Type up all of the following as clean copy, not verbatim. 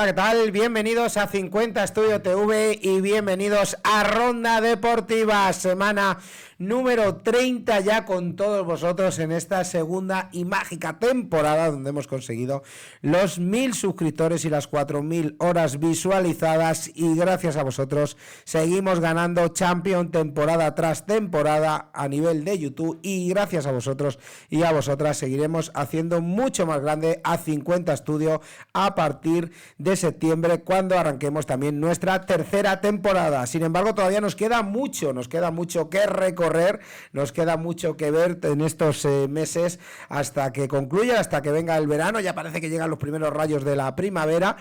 Hola, ¿qué tal? Bienvenidos a 50 Estudio TV y bienvenidos a Ronda Deportiva, semana número 30 ya con todos vosotros en esta segunda y mágica temporada donde hemos conseguido los 1000 suscriptores y las 4000 horas visualizadas, y gracias a vosotros seguimos ganando Champion temporada tras temporada a nivel de YouTube, y gracias a vosotros y a vosotras seguiremos haciendo mucho más grande a 50 Estudio a partir de septiembre, cuando arranquemos también nuestra tercera temporada. Sin embargo, todavía nos queda mucho que recorrer, nos queda mucho que ver en estos meses hasta que concluya, hasta que venga el verano. Ya parece que llegan los primeros rayos de la primavera.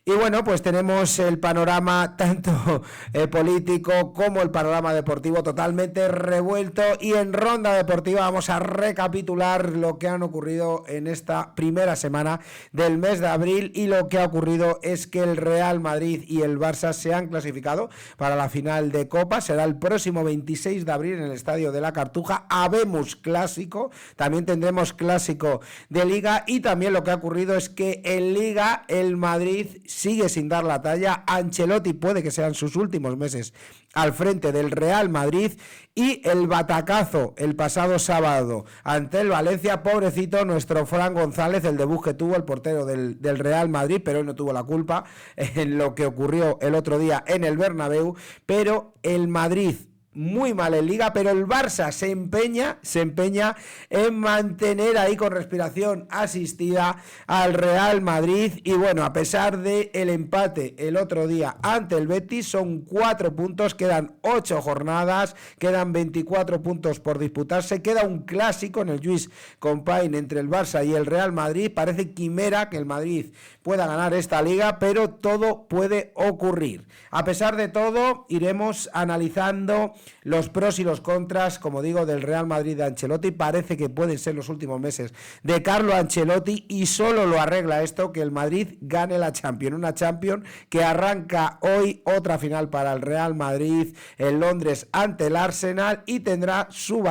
Y bueno, pues tenemos el panorama tanto político como el panorama deportivo totalmente revuelto, y en Ronda Deportiva vamos a recapitular lo que han ocurrido en esta primera semana del mes de abril. Y lo que ha ocurrido es que el Real Madrid y el Barça se han clasificado para la final de Copa. Será el próximo 26 de abril en el Estadio de la Cartuja. Habemos clásico, también tendremos clásico de Liga, y también lo que ha ocurrido es que en Liga el Madrid sigue sin dar la talla. Ancelotti puede que sean sus últimos meses al frente del Real Madrid, y el batacazo el pasado sábado ante el Valencia, pobrecito nuestro Fran González, el debut que tuvo el portero del Real Madrid, pero él no tuvo la culpa en lo que ocurrió el otro día en el Bernabéu. Pero el Madrid muy mal en Liga, pero el Barça se empeña en mantener ahí con respiración asistida al Real Madrid. Y bueno, a pesar de el empate el otro día ante el Betis, son 4 puntos, quedan 8 jornadas, quedan 24 puntos por disputarse, queda un clásico en el Lluís Companys entre el Barça y el Real Madrid. Parece quimera que el Madrid pueda ganar esta Liga, pero todo puede ocurrir. A pesar de todo, iremos analizando los pros y los contras, como digo, del Real Madrid de Ancelotti. Parece que pueden ser los últimos meses de Carlo Ancelotti, y solo lo arregla esto, que el Madrid gane la Champions, una Champions que arranca hoy, otra final para el Real Madrid en Londres ante el Arsenal, y tendrá su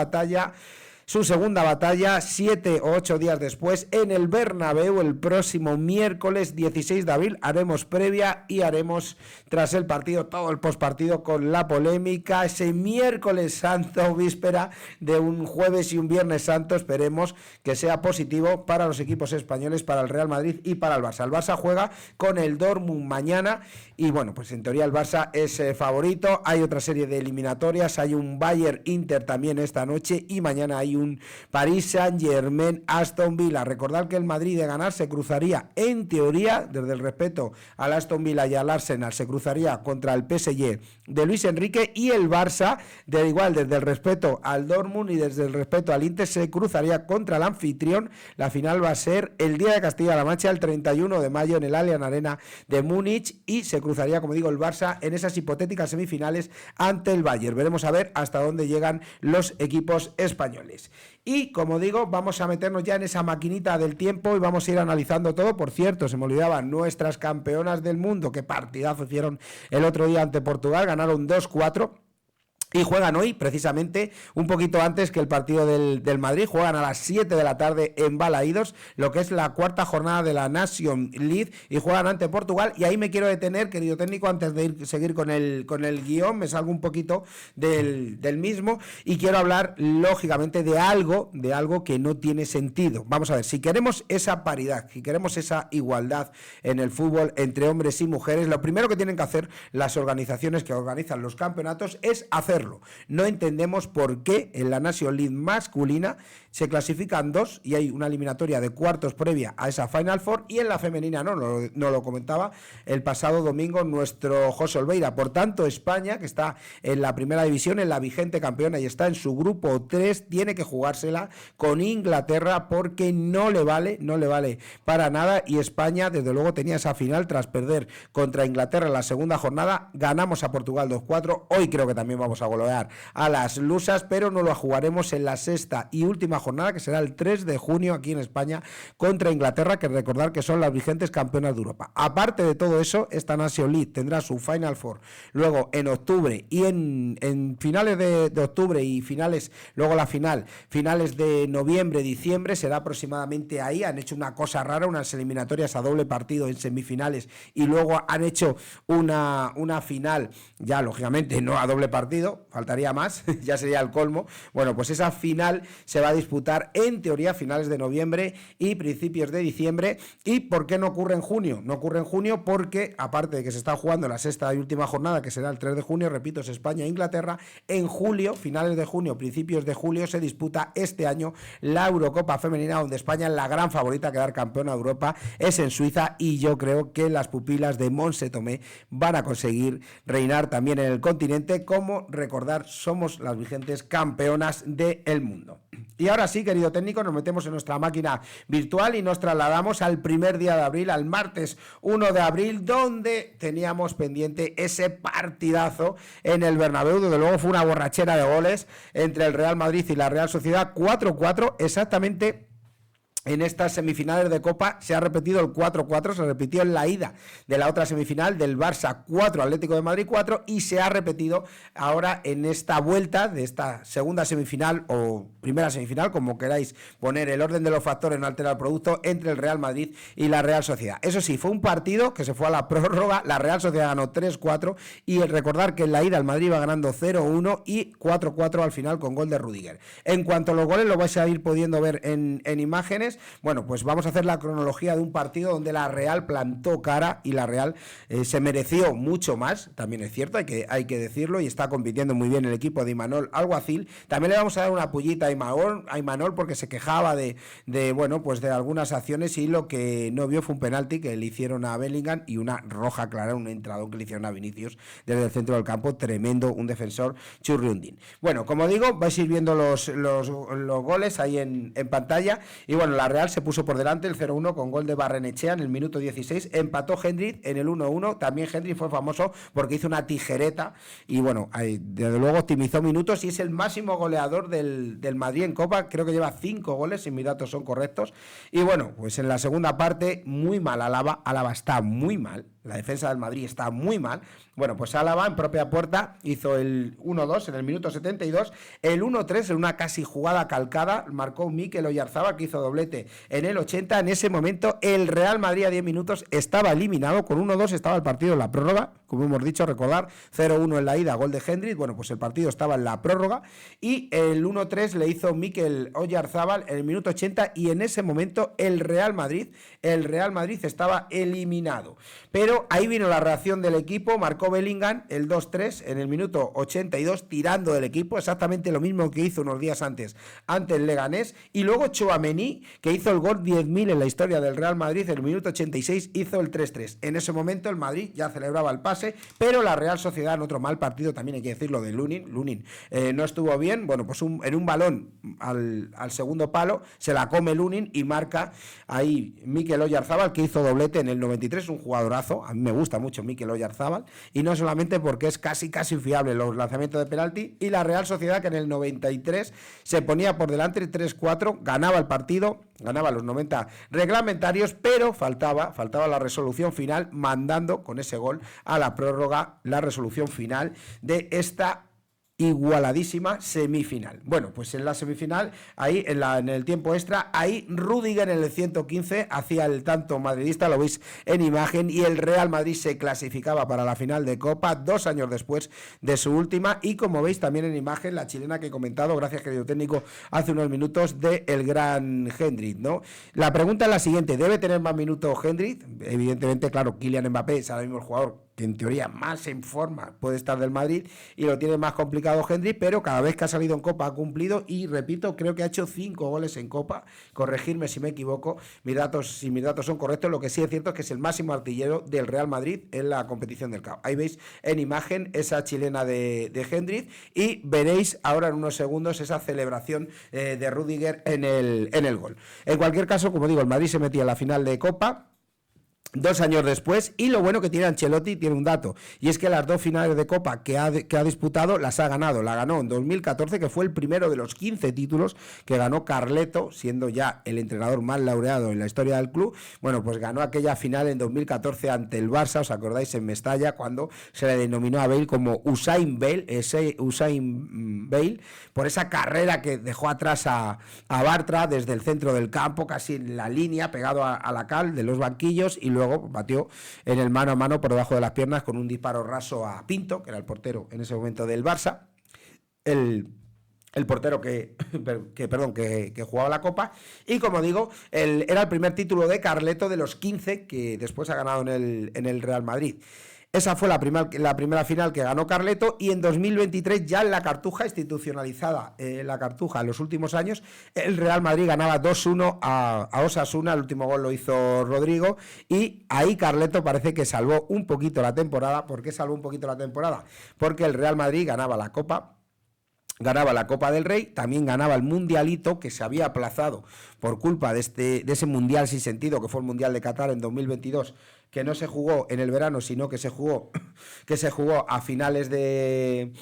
segunda batalla 7 o 8 días después en el Bernabéu el próximo miércoles 16 de abril. Haremos previa y haremos tras el partido todo el postpartido con la polémica. Ese miércoles santo, víspera de un jueves y un viernes santo, esperemos que sea positivo para los equipos españoles, para el Real Madrid y para el Barça. El Barça juega con el Dortmund mañana, y bueno, pues en teoría el Barça es favorito. Hay otra serie de eliminatorias, hay un Bayern-Inter también esta noche, y mañana hay un Paris Saint-Germain-Aston Villa. Recordad que el Madrid, de ganar, se cruzaría, en teoría, desde el respeto al Aston Villa y al Arsenal, se cruzaría contra el PSG de Luis Enrique, y el Barça, desde el respeto al Dortmund y desde el respeto al Inter, se cruzaría contra el anfitrión. La final va a ser el día de Castilla-La Mancha, el 31 de mayo, en el Allianz Arena de Múnich, y se cruzaría, como digo, el Barça en esas hipotéticas semifinales ante el Bayern. Veremos a ver hasta dónde llegan los equipos españoles. Y como digo, vamos a meternos ya en esa maquinita del tiempo y vamos a ir analizando todo. Por cierto, se me olvidaba, nuestras campeonas del mundo, que partidazo hicieron el otro día ante Portugal, ganaron 2-4. Y juegan hoy, precisamente, un poquito antes que el partido del Madrid. Juegan a las 7 de la tarde en Balaídos, lo que es la cuarta jornada de la Nation League, y juegan ante Portugal. Y ahí me quiero detener, querido técnico, antes de seguir con el guión. Me salgo un poquito del mismo, y quiero hablar, lógicamente, de algo que no tiene sentido. Vamos a ver, si queremos esa paridad, si queremos esa igualdad en el fútbol entre hombres y mujeres, lo primero que tienen que hacer las organizaciones que organizan los campeonatos es hacerlo. No entendemos por qué en la Nation League masculina se clasifican 2 y hay una eliminatoria de cuartos previa a esa Final Four, y en la femenina no lo comentaba el pasado domingo nuestro José Olveira. Por tanto, España, que está en la primera división, en la vigente campeona, y está en su grupo 3, tiene que jugársela con Inglaterra, porque no le vale para nada. Y España, desde luego, tenía esa final tras perder contra Inglaterra en la segunda jornada. Ganamos a Portugal 2-4. Hoy creo que también vamos a golear a las lusas, pero no lo jugaremos en la sexta y última jornada, que será el 3 de junio aquí en España contra Inglaterra, que recordar que son las vigentes campeonas de Europa. Aparte de todo eso, esta Nation League tendrá su Final Four luego en octubre y en finales de octubre y luego la finales de noviembre, diciembre, será aproximadamente ahí. Han hecho una cosa rara, unas eliminatorias a doble partido en semifinales y luego han hecho una final, ya lógicamente no a doble partido, faltaría más, ya sería el colmo. Bueno, pues esa final se va a disputar en teoría a finales de noviembre y principios de diciembre. ¿Y por qué no ocurre en junio? No ocurre en junio porque, aparte de que se está jugando la sexta y última jornada, que será el 3 de junio, repito, es España e Inglaterra, en julio, finales de junio, principios de julio, se disputa este año la Eurocopa Femenina, donde España es la gran favorita a quedar campeona de Europa, es en Suiza, y yo creo que las pupilas de Montse Tomé van a conseguir reinar también en el continente, como recordar, somos las vigentes campeonas del mundo. Y ahora sí, querido técnico, nos metemos en nuestra máquina virtual y nos trasladamos al primer día de abril, al martes 1 de abril, donde teníamos pendiente ese partidazo en el Bernabéu, donde luego fue una borrachera de goles entre el Real Madrid y la Real Sociedad, 4-4, exactamente. En estas semifinales de Copa se ha repetido el 4-4, se repitió en la ida de la otra semifinal del Barça 4, Atlético de Madrid 4, y se ha repetido ahora en esta vuelta de esta segunda semifinal o primera semifinal, como queráis poner, el orden de los factores no altera el producto, entre el Real Madrid y la Real Sociedad. Eso sí, fue un partido que se fue a la prórroga, la Real Sociedad ganó 3-4 y recordar que en la ida el Madrid iba ganando 0-1 y 4-4 al final con gol de Rüdiger. En cuanto a los goles, lo vais a ir pudiendo ver en imágenes. Bueno, pues vamos a hacer la cronología de un partido donde la Real plantó cara y la Real se mereció mucho más, también es cierto, hay que decirlo, y está compitiendo muy bien el equipo de Imanol Alguacil. También le vamos a dar una pullita a Imanol porque se quejaba de algunas acciones, y lo que no vio fue un penalti que le hicieron a Bellingham y una roja clara, un entradón que le hicieron a Vinicius desde el centro del campo, tremendo, un defensor churriundín. Bueno, como digo, vais a ir viendo los goles ahí en pantalla, y bueno, la Real se puso por delante el 0-1 con gol de Barrenechea en el minuto 16, empató Hendrik en el 1-1, también Hendrik fue famoso porque hizo una tijereta y bueno, desde luego optimizó minutos y es el máximo goleador del Madrid en Copa, creo que lleva 5 goles, si mis datos son correctos. Y bueno, pues en la segunda parte muy mal Álava está muy mal, la defensa del Madrid está muy mal. Bueno, pues Álava en propia puerta hizo el 1-2 en el minuto 72, el 1-3 en una casi jugada calcada, marcó Mikel Oyarzabal, que hizo doblete en el 80. En ese momento el Real Madrid a 10 minutos estaba eliminado, con 1-2 estaba el partido en la prórroga, como hemos dicho, recordar, 0-1 en la ida, gol de Hendrik. Bueno, pues el partido estaba en la prórroga y el 1-3 le hizo Mikel Oyarzabal en el minuto 80, y en ese momento el Real Madrid estaba eliminado. Pero ahí vino la reacción del equipo, marcó Bellingham el 2-3 en el minuto 82, tirando del equipo, exactamente lo mismo que hizo unos días antes ante el Leganés, y luego Tchouaméni, que hizo el gol 10.000 en la historia del Real Madrid, en el minuto 86 hizo el 3-3. En ese momento el Madrid ya celebraba el pase, pero la Real Sociedad en otro mal partido, también hay que decirlo, de Lunin no estuvo bien. Bueno, pues en un balón al segundo palo se la come Lunin y marca ahí Mikel Oyarzabal, que hizo doblete en el 93, un jugadorazo. A mí me gusta mucho Mikel Oyarzabal, y no solamente porque es casi fiable los lanzamientos de penalti, y la Real Sociedad, que en el 93 se ponía por delante 3-4, ganaba el partido, ganaba los 90 reglamentarios, pero faltaba la resolución final, mandando con ese gol a la prórroga la resolución final de esta igualadísima semifinal. Bueno, pues en la semifinal, ahí en el tiempo extra, ahí Rüdiger en el 115 hacía el tanto madridista, lo veis en imagen, y el Real Madrid se clasificaba para la final de Copa 2 años después de su última, y como veis también en imagen la chilena que he comentado, gracias querido técnico, hace unos minutos, de el gran Hendrik, ¿no? La pregunta es la siguiente: ¿debe tener más minutos Hendrik? Evidentemente, claro, Kylian Mbappé es ahora mismo el jugador que en teoría más en forma puede estar del Madrid, y lo tiene más complicado Hendrik, pero cada vez que ha salido en Copa ha cumplido, y repito, creo que ha hecho 5 goles en Copa, corregirme si me equivoco, si mis datos son correctos. Lo que sí es cierto es que es el máximo artillero del Real Madrid en la competición del CAO. Ahí veis en imagen esa chilena de Hendrik, y veréis ahora en unos segundos esa celebración de Rüdiger en el gol. En cualquier caso, como digo, el Madrid se metía en la final de Copa. 2 años después, y lo bueno que tiene Ancelotti tiene un dato, y es que las 2 finales de Copa que ha disputado las ha ganado. La ganó en 2014, que fue el primero de los 15 títulos que ganó Carleto, siendo ya el entrenador más laureado en la historia del club. Bueno, pues ganó aquella final en 2014 ante el Barça, ¿os acordáis? En Mestalla, cuando se le denominó a Bale como Usain Bale, por esa carrera que dejó atrás a Bartra desde el centro del campo, casi en la línea, pegado a la cal de los banquillos, y luego batió en el mano a mano por debajo de las piernas con un disparo raso a Pinto, que era el portero en ese momento del Barça, el portero que jugaba la Copa. Y como digo, era el primer título de Carleto de los 15 que después ha ganado en el Real Madrid. Esa fue la primera final que ganó Carleto, y en 2023, ya en la Cartuja, institucionalizada la Cartuja en los últimos años, el Real Madrid ganaba 2-1 a Osasuna. El último gol lo hizo Rodrigo, y ahí Carleto parece que salvó un poquito la temporada. ¿Por qué salvó un poquito la temporada? Porque el Real Madrid ganaba la Copa del Rey, también ganaba el Mundialito, que se había aplazado por culpa de ese Mundial sin sentido, que fue el Mundial de Qatar en 2022, que no se jugó en el verano, sino que se jugó a finales de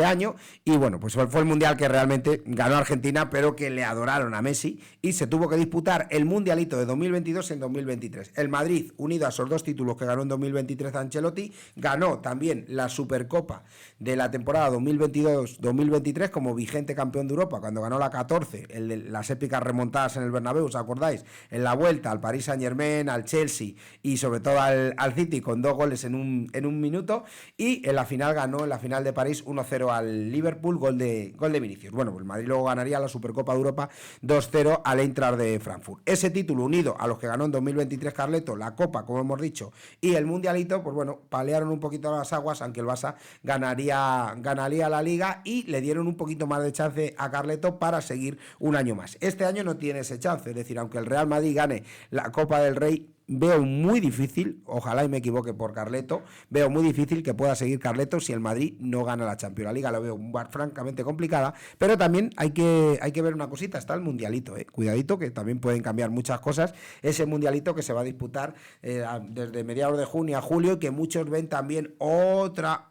año. Y bueno, pues fue el Mundial que realmente ganó Argentina, pero que le adoraron a Messi, y se tuvo que disputar el Mundialito de 2022 en 2023. El Madrid, unido a esos 2 títulos que ganó en 2023 Ancelotti, ganó también la Supercopa de la temporada 2022-2023 como vigente campeón de Europa, cuando ganó la 14, las épicas remontadas en el Bernabéu, ¿os acordáis? En la vuelta al Paris Saint-Germain, al Chelsea y sobre todo al City, con 2 goles en un minuto. Y en la final ganó, en la final de París, 1-0 al Liverpool, gol de Vinicius. Bueno, pues el Madrid luego ganaría la Supercopa de Europa 2-0 al Eintracht de Frankfurt. Ese título, unido a los que ganó en 2023 Carleto, la Copa, como hemos dicho, y el Mundialito, pues bueno, palearon un poquito las aguas, aunque el Barça ganaría la Liga, y le dieron un poquito más de chance a Carleto para seguir un año más. Este año no tiene ese chance, es decir, aunque el Real Madrid gane la Copa del Rey, veo muy difícil, ojalá y me equivoque por Carleto, veo muy difícil que pueda seguir Carleto si el Madrid no gana la Champions. La Liga lo veo francamente complicada, pero también hay que ver una cosita, está el Mundialito, cuidadito, que también pueden cambiar muchas cosas, ese Mundialito que se va a disputar desde mediados de junio a julio, y que muchos ven también otra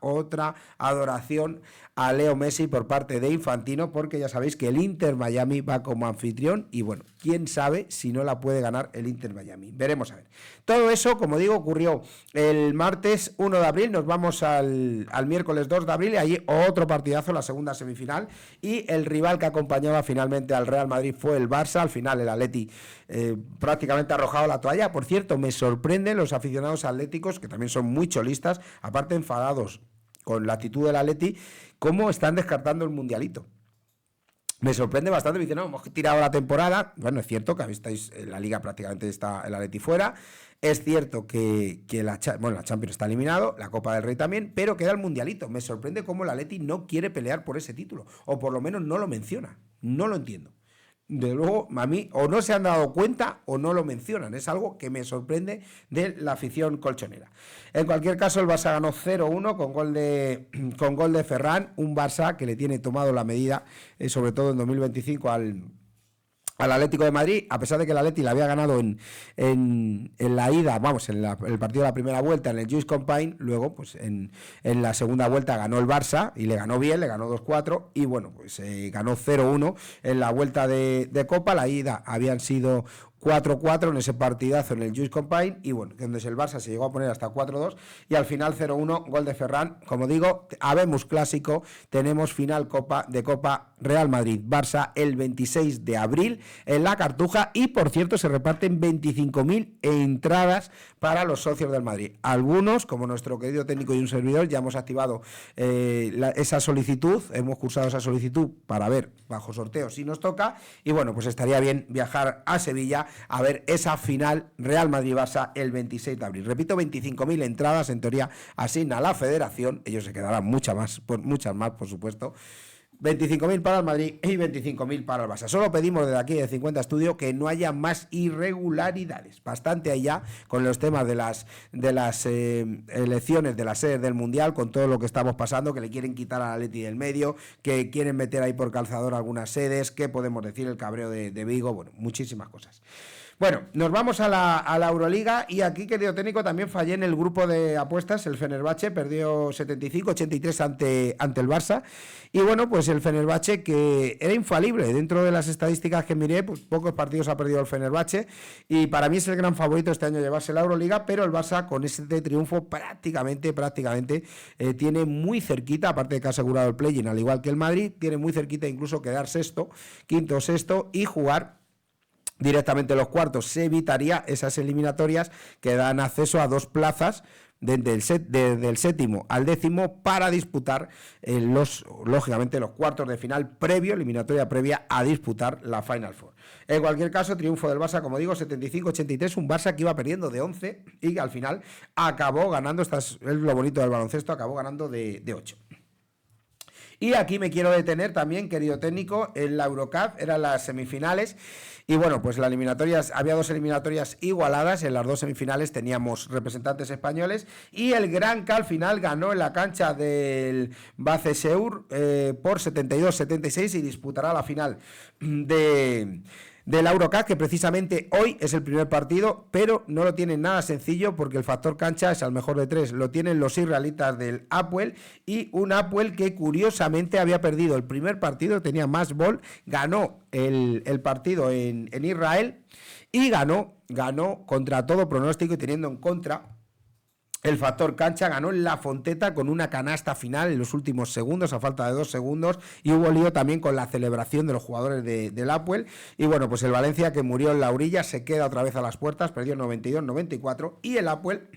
adoración a Leo Messi por parte de Infantino, porque ya sabéis que el Inter Miami va como anfitrión, y bueno, quién sabe si no la puede ganar el Inter Miami. Veremos a ver. Todo eso, como digo, ocurrió el martes 1 de abril, nos vamos al miércoles 2 de abril, y allí otro partidazo, la segunda semifinal, y el rival que acompañaba finalmente al Real Madrid fue el Barça. Al final el Atleti prácticamente ha arrojado la toalla. Por cierto, me sorprenden los aficionados atléticos, que también son muy cholistas, aparte enfadados con la actitud del Atleti, cómo están descartando el Mundialito. Me sorprende bastante, me dicen, no, hemos tirado la temporada. Bueno, es cierto que estáis en la Liga, prácticamente está el Atleti fuera. Es cierto que la Champions está eliminado, la Copa del Rey también, pero queda el Mundialito. Me sorprende cómo el Atleti no quiere pelear por ese título, o por lo menos no lo menciona. No lo entiendo. De luego, a mí o no se han dado cuenta o no lo mencionan. Es algo que me sorprende de la afición colchonera. En cualquier caso, el Barça ganó 0-1 con gol de Ferran, un Barça que le tiene tomado la medida, sobre todo en 2025 al Atlético de Madrid, a pesar de que el Atleti la había ganado en la ida, el partido de la primera vuelta en el Lluís Companys. Luego pues en la segunda vuelta ganó el Barça y le ganó bien, le ganó 2-4, y bueno, pues ganó 0-1 en la vuelta de Copa. La ida habían sido 4-4 en ese partidazo en el Lluís Companys, y bueno, donde el Barça se llegó a poner hasta 4-2, y al final 0-1, gol de Ferran. Como digo, habemos clásico, tenemos final de Copa Real Madrid-Barça el 26 de abril en la Cartuja, y por cierto se reparten 25.000 entradas para los socios del Madrid. Algunos, como nuestro querido técnico y un servidor, ya hemos activado esa solicitud, hemos cursado esa solicitud para ver bajo sorteo si nos toca, y bueno, pues estaría bien viajar a Sevilla a ver esa final Real Madrid-Barça el 26 de abril. Repito, 25.000 entradas, en teoría asigna la Federación, ellos se quedarán muchas más, por supuesto. 25.000 para el Madrid y 25.000 para el Barça. Solo pedimos desde aquí de 50 Estudio que no haya más irregularidades. Bastante allá con los temas de las elecciones de las sedes del Mundial, con todo lo que estamos pasando, que le quieren quitar al Atleti del medio, que quieren meter ahí por calzador algunas sedes, que podemos decir el cabreo de Vigo, bueno, muchísimas cosas. Bueno, nos vamos a la Euroliga y aquí, querido técnico, también fallé en el grupo de apuestas. El Fenerbahce perdió 75-83 ante el Barça. Y bueno, pues el Fenerbahce, que era infalible dentro de las estadísticas que miré, pues pocos partidos ha perdido el Fenerbahce. Y para mí es el gran favorito este año llevarse la Euroliga, pero el Barça con este triunfo prácticamente tiene muy cerquita, aparte de que ha asegurado el play-in, al igual que el Madrid, tiene muy cerquita incluso quedar quinto o sexto y jugar directamente los cuartos. Se evitaría esas eliminatorias que dan acceso a 2 plazas desde el séptimo al décimo para disputar lógicamente los cuartos de final eliminatoria previa a disputar la Final Four. En cualquier caso, triunfo del Barça, como digo, 75-83, un Barça que iba perdiendo de 11 y que al final acabó ganando, es lo bonito del baloncesto, acabó ganando de 8. Y aquí me quiero detener también, querido técnico, en la Eurocup, eran las semifinales. Y bueno, pues había 2 eliminatorias igualadas. En las 2 semifinales teníamos representantes españoles. Y el Granca al final ganó en la cancha del Baceseur por 72-76 y disputará la final de la Eurocup, que precisamente hoy es el primer partido, pero no lo tienen nada sencillo porque el factor cancha es al mejor de 3. Lo tienen los israelitas del Hapoel, y un Hapoel que curiosamente había perdido el primer partido, tenía más bol, ganó el partido en Israel y ganó contra todo pronóstico y teniendo en contra el factor cancha. Ganó en La Fonteta con una canasta final en los últimos segundos, a falta de 2 segundos, y hubo lío también con la celebración de los jugadores del Hapoel. Y bueno, pues el Valencia, que murió en la orilla, se queda otra vez a las puertas, perdió 92-94, y el Hapoel,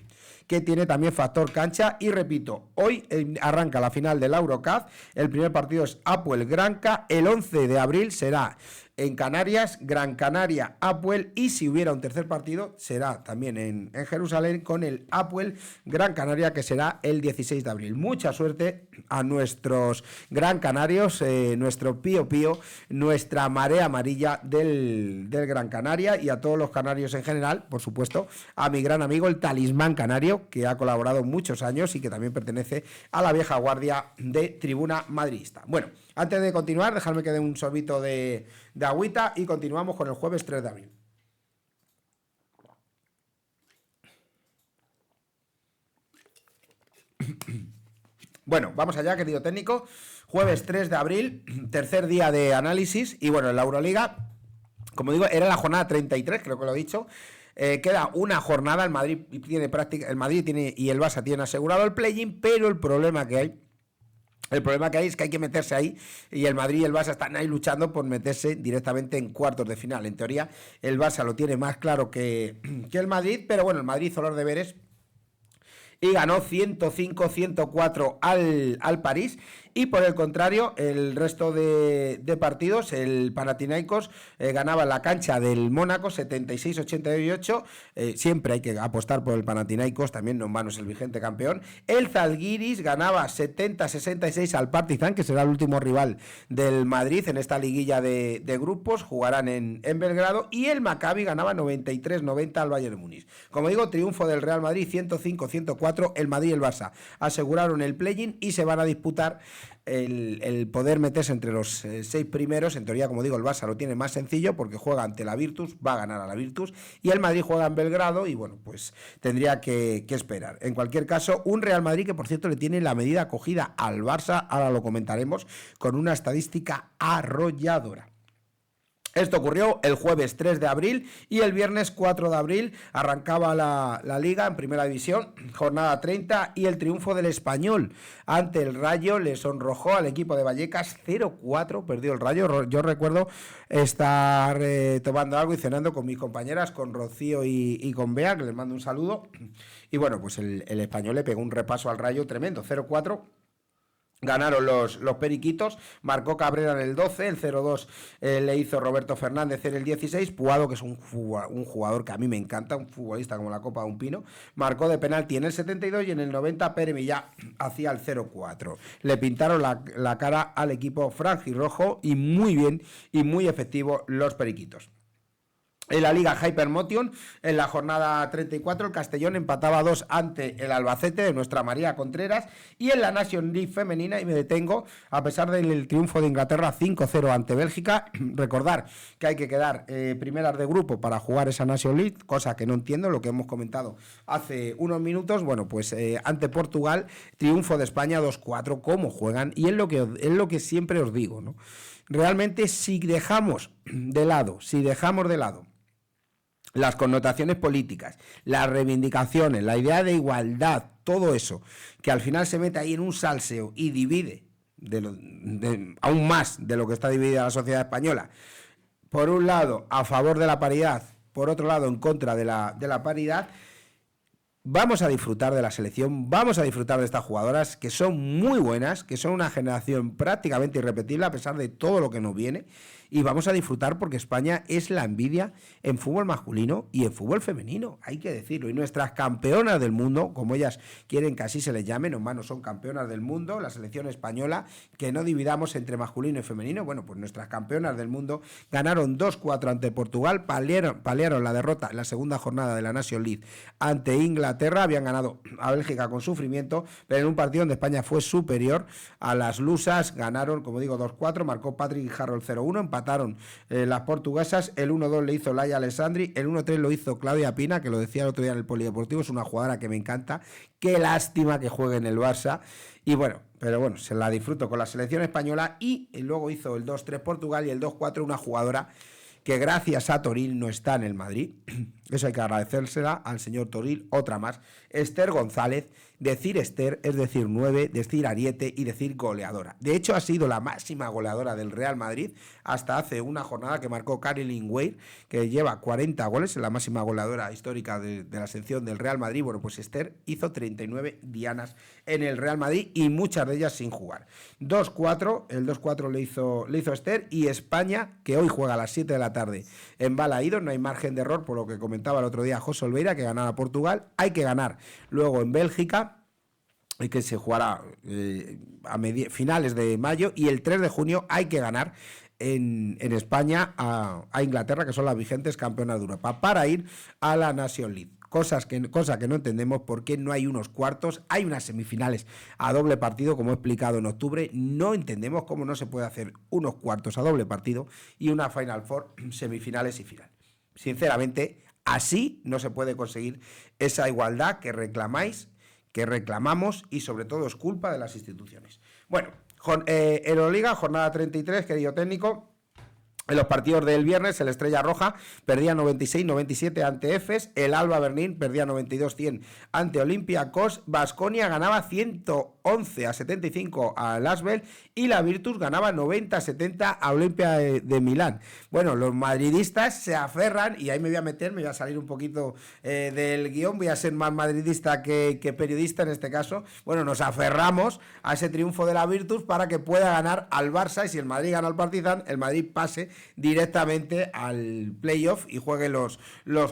que tiene también factor cancha. Y repito, hoy arranca la final del Eurocup, el primer partido es Hapoel-Granca, el 11 de abril será en Canarias, Gran Canaria, Hapoel, y si hubiera un tercer partido será también en Jerusalén con el Hapoel Gran Canaria, que será el 16 de abril. Mucha suerte a nuestros Gran Canarios, nuestro Pío Pío, nuestra marea amarilla del Gran Canaria, y a todos los canarios en general, por supuesto, a mi gran amigo el Talismán Canario, que ha colaborado muchos años y que también pertenece a la vieja guardia de Tribuna Madridista. Bueno, antes de continuar, dejadme que dé un sorbito de agüita y continuamos con el jueves 3 de abril. Bueno, vamos allá, querido técnico. Jueves 3 de abril, tercer día de análisis. Y bueno, en la Euroliga, como digo, era la jornada 33, creo que lo he dicho. Queda una jornada, el Madrid tiene y el Barça tienen asegurado el play-in, pero el problema que hay es que hay que meterse ahí, y el Madrid y el Barça están ahí luchando por meterse directamente en cuartos de final. En teoría, el Barça lo tiene más claro que el Madrid, pero bueno, el Madrid hizo los deberes y ganó 105-104 al París. Y por el contrario, el resto de partidos, el Panathinaikos ganaba en la cancha del Mónaco 76-88. Siempre hay que apostar por el Panathinaikos, también no en vano es el vigente campeón. El Zalgiris ganaba 70-66 al Partizan, que será el último rival del Madrid en esta liguilla de grupos. Jugarán en Belgrado. Y el Maccabi ganaba 93-90 al Bayern de Múnich. Como digo, triunfo del Real Madrid 105-104. El Madrid y el Barça aseguraron el play-in y se van a disputar el poder meterse entre los 6 primeros. En teoría, como digo, el Barça lo tiene más sencillo porque juega ante la Virtus, va a ganar a la Virtus, y el Madrid juega en Belgrado y bueno, pues tendría que esperar. En cualquier caso, un Real Madrid que por cierto le tiene la medida cogida al Barça, ahora lo comentaremos, con una estadística arrolladora. Esto ocurrió el jueves 3 de abril y el viernes 4 de abril arrancaba la Liga en Primera División, jornada 30, y el triunfo del Español ante el Rayo le sonrojó al equipo de Vallecas. 0-4 perdió el Rayo. Yo recuerdo estar tomando algo y cenando con mis compañeras, con Rocío y con Bea, que les mando un saludo, y bueno, pues el Español le pegó un repaso al Rayo tremendo, 0-4. Ganaron los periquitos, marcó Cabrera en el 12, el 0-2 le hizo Roberto Fernández en el 16, Puado, que es un jugador que a mí me encanta, un futbolista como la copa de un pino, marcó de penalti en el 72 y en el 90 Pere Millá hacía el 0-4. Le pintaron la cara al equipo franjirrojo y muy bien y muy efectivo los periquitos. En la Liga Hypermotion, en la jornada 34, el Castellón empataba 2 ante el Albacete de nuestra María Contreras. Y en la Nation League femenina, y me detengo, a pesar del triunfo de Inglaterra 5-0 ante Bélgica, recordar que hay que quedar primeras de grupo para jugar esa Nation League, cosa que no entiendo, lo que hemos comentado hace unos minutos. Bueno, pues ante Portugal, triunfo de España 2-4, cómo juegan, y es lo que siempre os digo, ¿no? Realmente, si dejamos de lado las connotaciones políticas, las reivindicaciones, la idea de igualdad, todo eso, que al final se mete ahí en un salseo y divide aún más de lo que está dividida la sociedad española, por un lado a favor de la paridad, por otro lado en contra de la paridad, vamos a disfrutar de la selección, vamos a disfrutar de estas jugadoras que son muy buenas, que son una generación prácticamente irrepetible a pesar de todo lo que nos viene, y vamos a disfrutar porque España es la envidia en fútbol masculino y en fútbol femenino, hay que decirlo. Y nuestras campeonas del mundo, como ellas quieren que así se les llame, no son campeonas del mundo, la selección española, que no dividamos entre masculino y femenino. Bueno, pues nuestras campeonas del mundo ganaron 2-4 ante Portugal, paliaron la derrota en la segunda jornada de la Nation League ante Inglaterra, habían ganado a Bélgica con sufrimiento, pero en un partido donde España fue superior a las lusas, ganaron, como digo, 2-4, marcó Patrick Harrell 0-1, empataron las portuguesas, el 1-2 le hizo Laia Alessandri, el 1-3 lo hizo Claudia Pina, que lo decía el otro día en el Polideportivo, es una jugadora que me encanta, qué lástima que juegue en el Barça, y bueno, pero bueno, se la disfruto con la selección española, y luego hizo el 2-3 Portugal y el 2-4 una jugadora que gracias a Toril no está en el Madrid, eso hay que agradecérsela al señor Toril, otra más, Esther González. Decir Esther es decir 9, decir Ariete y decir goleadora. De hecho, ha sido la máxima goleadora del Real Madrid hasta hace una jornada que marcó Caroline Weir, que lleva 40 goles, la máxima goleadora histórica de la selección del Real Madrid. Bueno, pues Esther hizo 39 dianas en el Real Madrid y muchas de ellas sin jugar. 2-4, el 2-4 le hizo Esther, y España, que hoy juega a las 7 de la tarde en Balaídos, no hay margen de error, por lo que comentaba el otro día José Olveira, que ganara a Portugal, hay que ganar luego en Bélgica, y que se jugará a finales de mayo, y el 3 de junio hay que ganar en España a Inglaterra, que son las vigentes campeonas de Europa, para ir a la Nation League. Cosa que no entendemos por qué no hay unos cuartos, hay unas semifinales a doble partido, como he explicado en octubre, no entendemos cómo no se puede hacer unos cuartos a doble partido y una Final Four, semifinales y final. Sinceramente, así no se puede conseguir esa igualdad que reclamáis, que reclamamos, y sobre todo es culpa de las instituciones. Bueno, Euroliga, jornada 33, querido técnico. En los partidos del viernes, el Estrella Roja perdía 96-97 ante Efes, el Alba Berlín perdía 92-100 ante Olympiacos, Baskonia ganaba 111-75 al Asvel y la Virtus ganaba 90-70 a Olimpia de Milán. Bueno, los madridistas se aferran, y ahí me voy a meter, me voy a salir un poquito del guión, voy a ser más madridista que periodista en este caso. Bueno, nos aferramos a ese triunfo de la Virtus para que pueda ganar al Barça, y si el Madrid gana al Partizan, el Madrid pase directamente al playoff y juegue los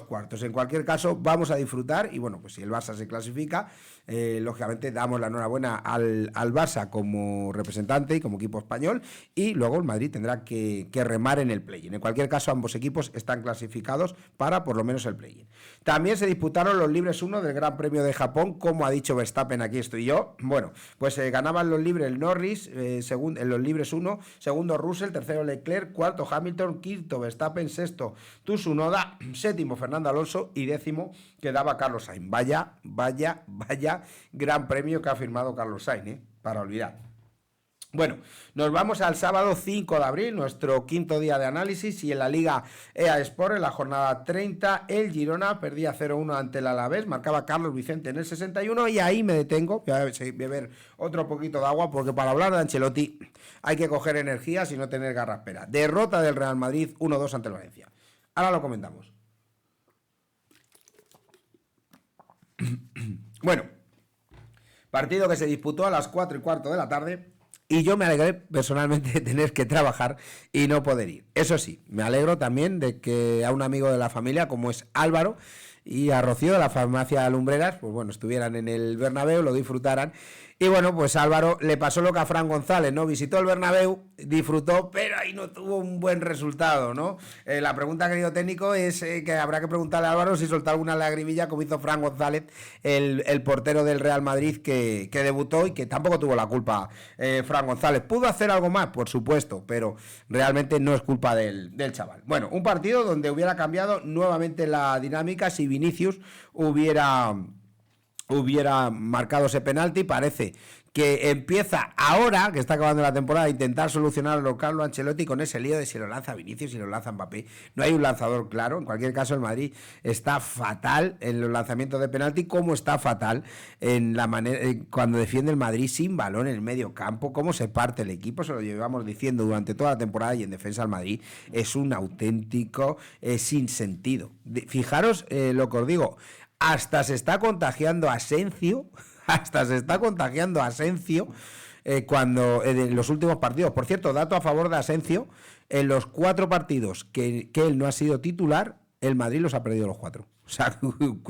cuartos. En cualquier caso, vamos a disfrutar, y bueno, pues si el Barça se clasifica, lógicamente damos la enhorabuena al Barça como representante y como equipo español, y luego el Madrid tendrá que remar en el play-in. En cualquier caso, ambos equipos están clasificados para por lo menos el play-in. También se disputaron los libres 1 del Gran Premio de Japón, como ha dicho Verstappen, aquí estoy yo. Bueno, pues ganaban los libres el Norris, en los libres 1, segundo Russell, tercero Leclerc, cuarto Hamilton, quinto Verstappen, sexto Tsunoda, séptimo Fernando Alonso y décimo quedaba Carlos Sainz. Vaya gran premio que ha firmado Carlos Sainz, para olvidar. Bueno, nos vamos al sábado 5 de abril, nuestro quinto día de análisis, y en la Liga EA Sport, en la jornada 30, el Girona perdía 0-1 ante el Alavés, marcaba Carlos Vicente en el 61, y ahí me detengo, voy a beber otro poquito de agua, porque para hablar de Ancelotti hay que coger energías y no tener garraspera. Derrota del Real Madrid 1-2 ante el Valencia. Ahora lo comentamos. Bueno, partido que se disputó a las 4:15 de la tarde, y yo me alegré personalmente de tener que trabajar y no poder ir. Eso sí, me alegro también de que a un amigo de la familia, como es Álvaro, y a Rocío de la farmacia Lumbreras, pues bueno, estuvieran en el Bernabéu, lo disfrutaran, Y bueno, pues Álvaro le pasó lo que a Fran González, ¿no? Visitó el Bernabéu, disfrutó, pero ahí no tuvo un buen resultado, ¿no? La pregunta, querido técnico, es que habrá que preguntarle a Álvaro si soltó alguna lagrimilla como hizo Fran González, el portero del Real Madrid que debutó y que tampoco tuvo la culpa Fran González. ¿Pudo hacer algo más? Por supuesto, pero realmente no es culpa del chaval. Bueno, un partido donde hubiera cambiado nuevamente la dinámica si Vinicius hubiera marcado ese penalti. Parece que empieza ahora, que está acabando la temporada, a intentar solucionarlo Carlo Ancelotti con ese lío de si lo lanza Vinicius, si lo lanza Mbappé. No hay un lanzador claro. En cualquier caso, el Madrid está fatal en los lanzamientos de penalti, como está fatal en la manera cuando defiende el Madrid sin balón en el medio campo, cómo se parte el equipo. Se lo llevamos diciendo durante toda la temporada, y en defensa al Madrid es un auténtico sinsentido. Fijaros lo que os digo. Hasta se está contagiando Asensio, cuando en los últimos partidos. Por cierto, dato a favor de Asensio, en los 4 partidos que él no ha sido titular, el Madrid los ha perdido los 4. O sea,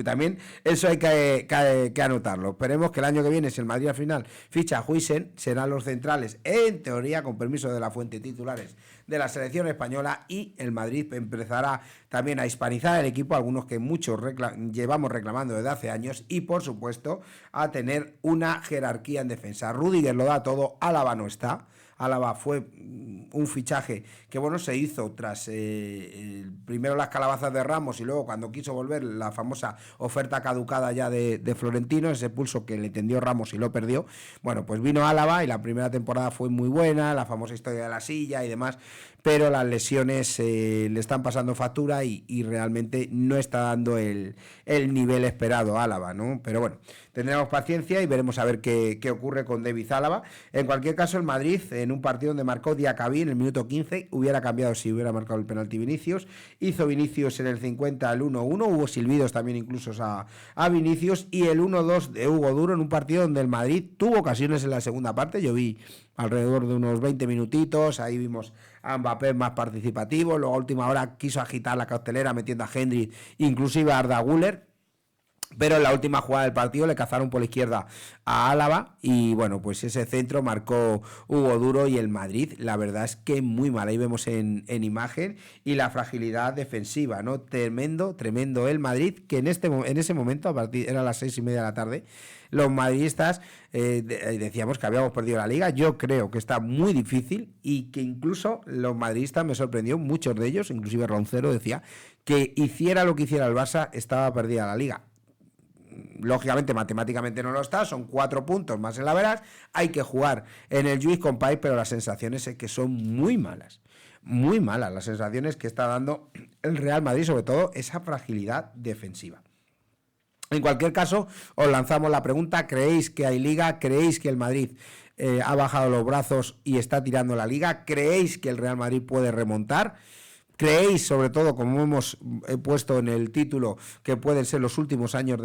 también eso hay que anotarlo. Esperemos que el año que viene, si el Madrid al final ficha a Huijsen, serán los centrales, en teoría, con permiso de la fuente, titulares de la selección española, y el Madrid empezará también a hispanizar el equipo, algunos que muchos llevamos reclamando desde hace años, y por supuesto a tener una jerarquía en defensa. Rüdiger lo da todo, Álava no está. Álava fue un fichaje que bueno, se hizo tras primero las calabazas de Ramos y luego, cuando quiso volver, la famosa oferta caducada ya de Florentino, ese pulso que le tendió Ramos y lo perdió. Bueno, pues vino Álava y la primera temporada fue muy buena, la famosa historia de la silla y demás, pero las lesiones le están pasando factura y realmente no está dando el nivel esperado Álava, ¿no? Pero bueno, tendremos paciencia y veremos a ver qué ocurre con David Álava. En cualquier caso, el Madrid, en un partido donde marcó Diacabí en el minuto 15, hubiera cambiado si hubiera marcado el penalti Vinicius. Hizo Vinicius en el 50 el 1-1, hubo silbidos también incluso a Vinicius, y el 1-2 de Hugo Duro en un partido donde el Madrid tuvo ocasiones en la segunda parte. Yo vi alrededor de unos 20 minutitos, ahí vimos a Mbappé más participativo, luego a última hora quiso agitar la costelera metiendo a Henry, inclusive a Arda Güler, pero en la última jugada del partido le cazaron por la izquierda a Álava y bueno, pues ese centro marcó Hugo Duro, y el Madrid, la verdad es que muy mal. Ahí vemos en imagen, y la fragilidad defensiva, ¿no? Tremendo el Madrid, que en ese momento, a partir eran las 6:30 de la tarde, los madridistas decíamos que habíamos perdido la liga. Yo creo que está muy difícil, y que incluso los madridistas, me sorprendió, muchos de ellos, inclusive Roncero, decía que hiciera lo que hiciera el Barça, estaba perdida la liga. Lógicamente, matemáticamente no lo está, son 4 puntos más en la veras, hay que jugar en el Lluís Companys, pero las sensaciones es que son muy malas las sensaciones que está dando el Real Madrid, sobre todo esa fragilidad defensiva. En cualquier caso, os lanzamos la pregunta: ¿creéis que hay liga? ¿Creéis que el Madrid ha bajado los brazos y está tirando la liga? ¿Creéis que el Real Madrid puede remontar? ¿Creéis, sobre todo, como hemos puesto en el título, que pueden ser los últimos años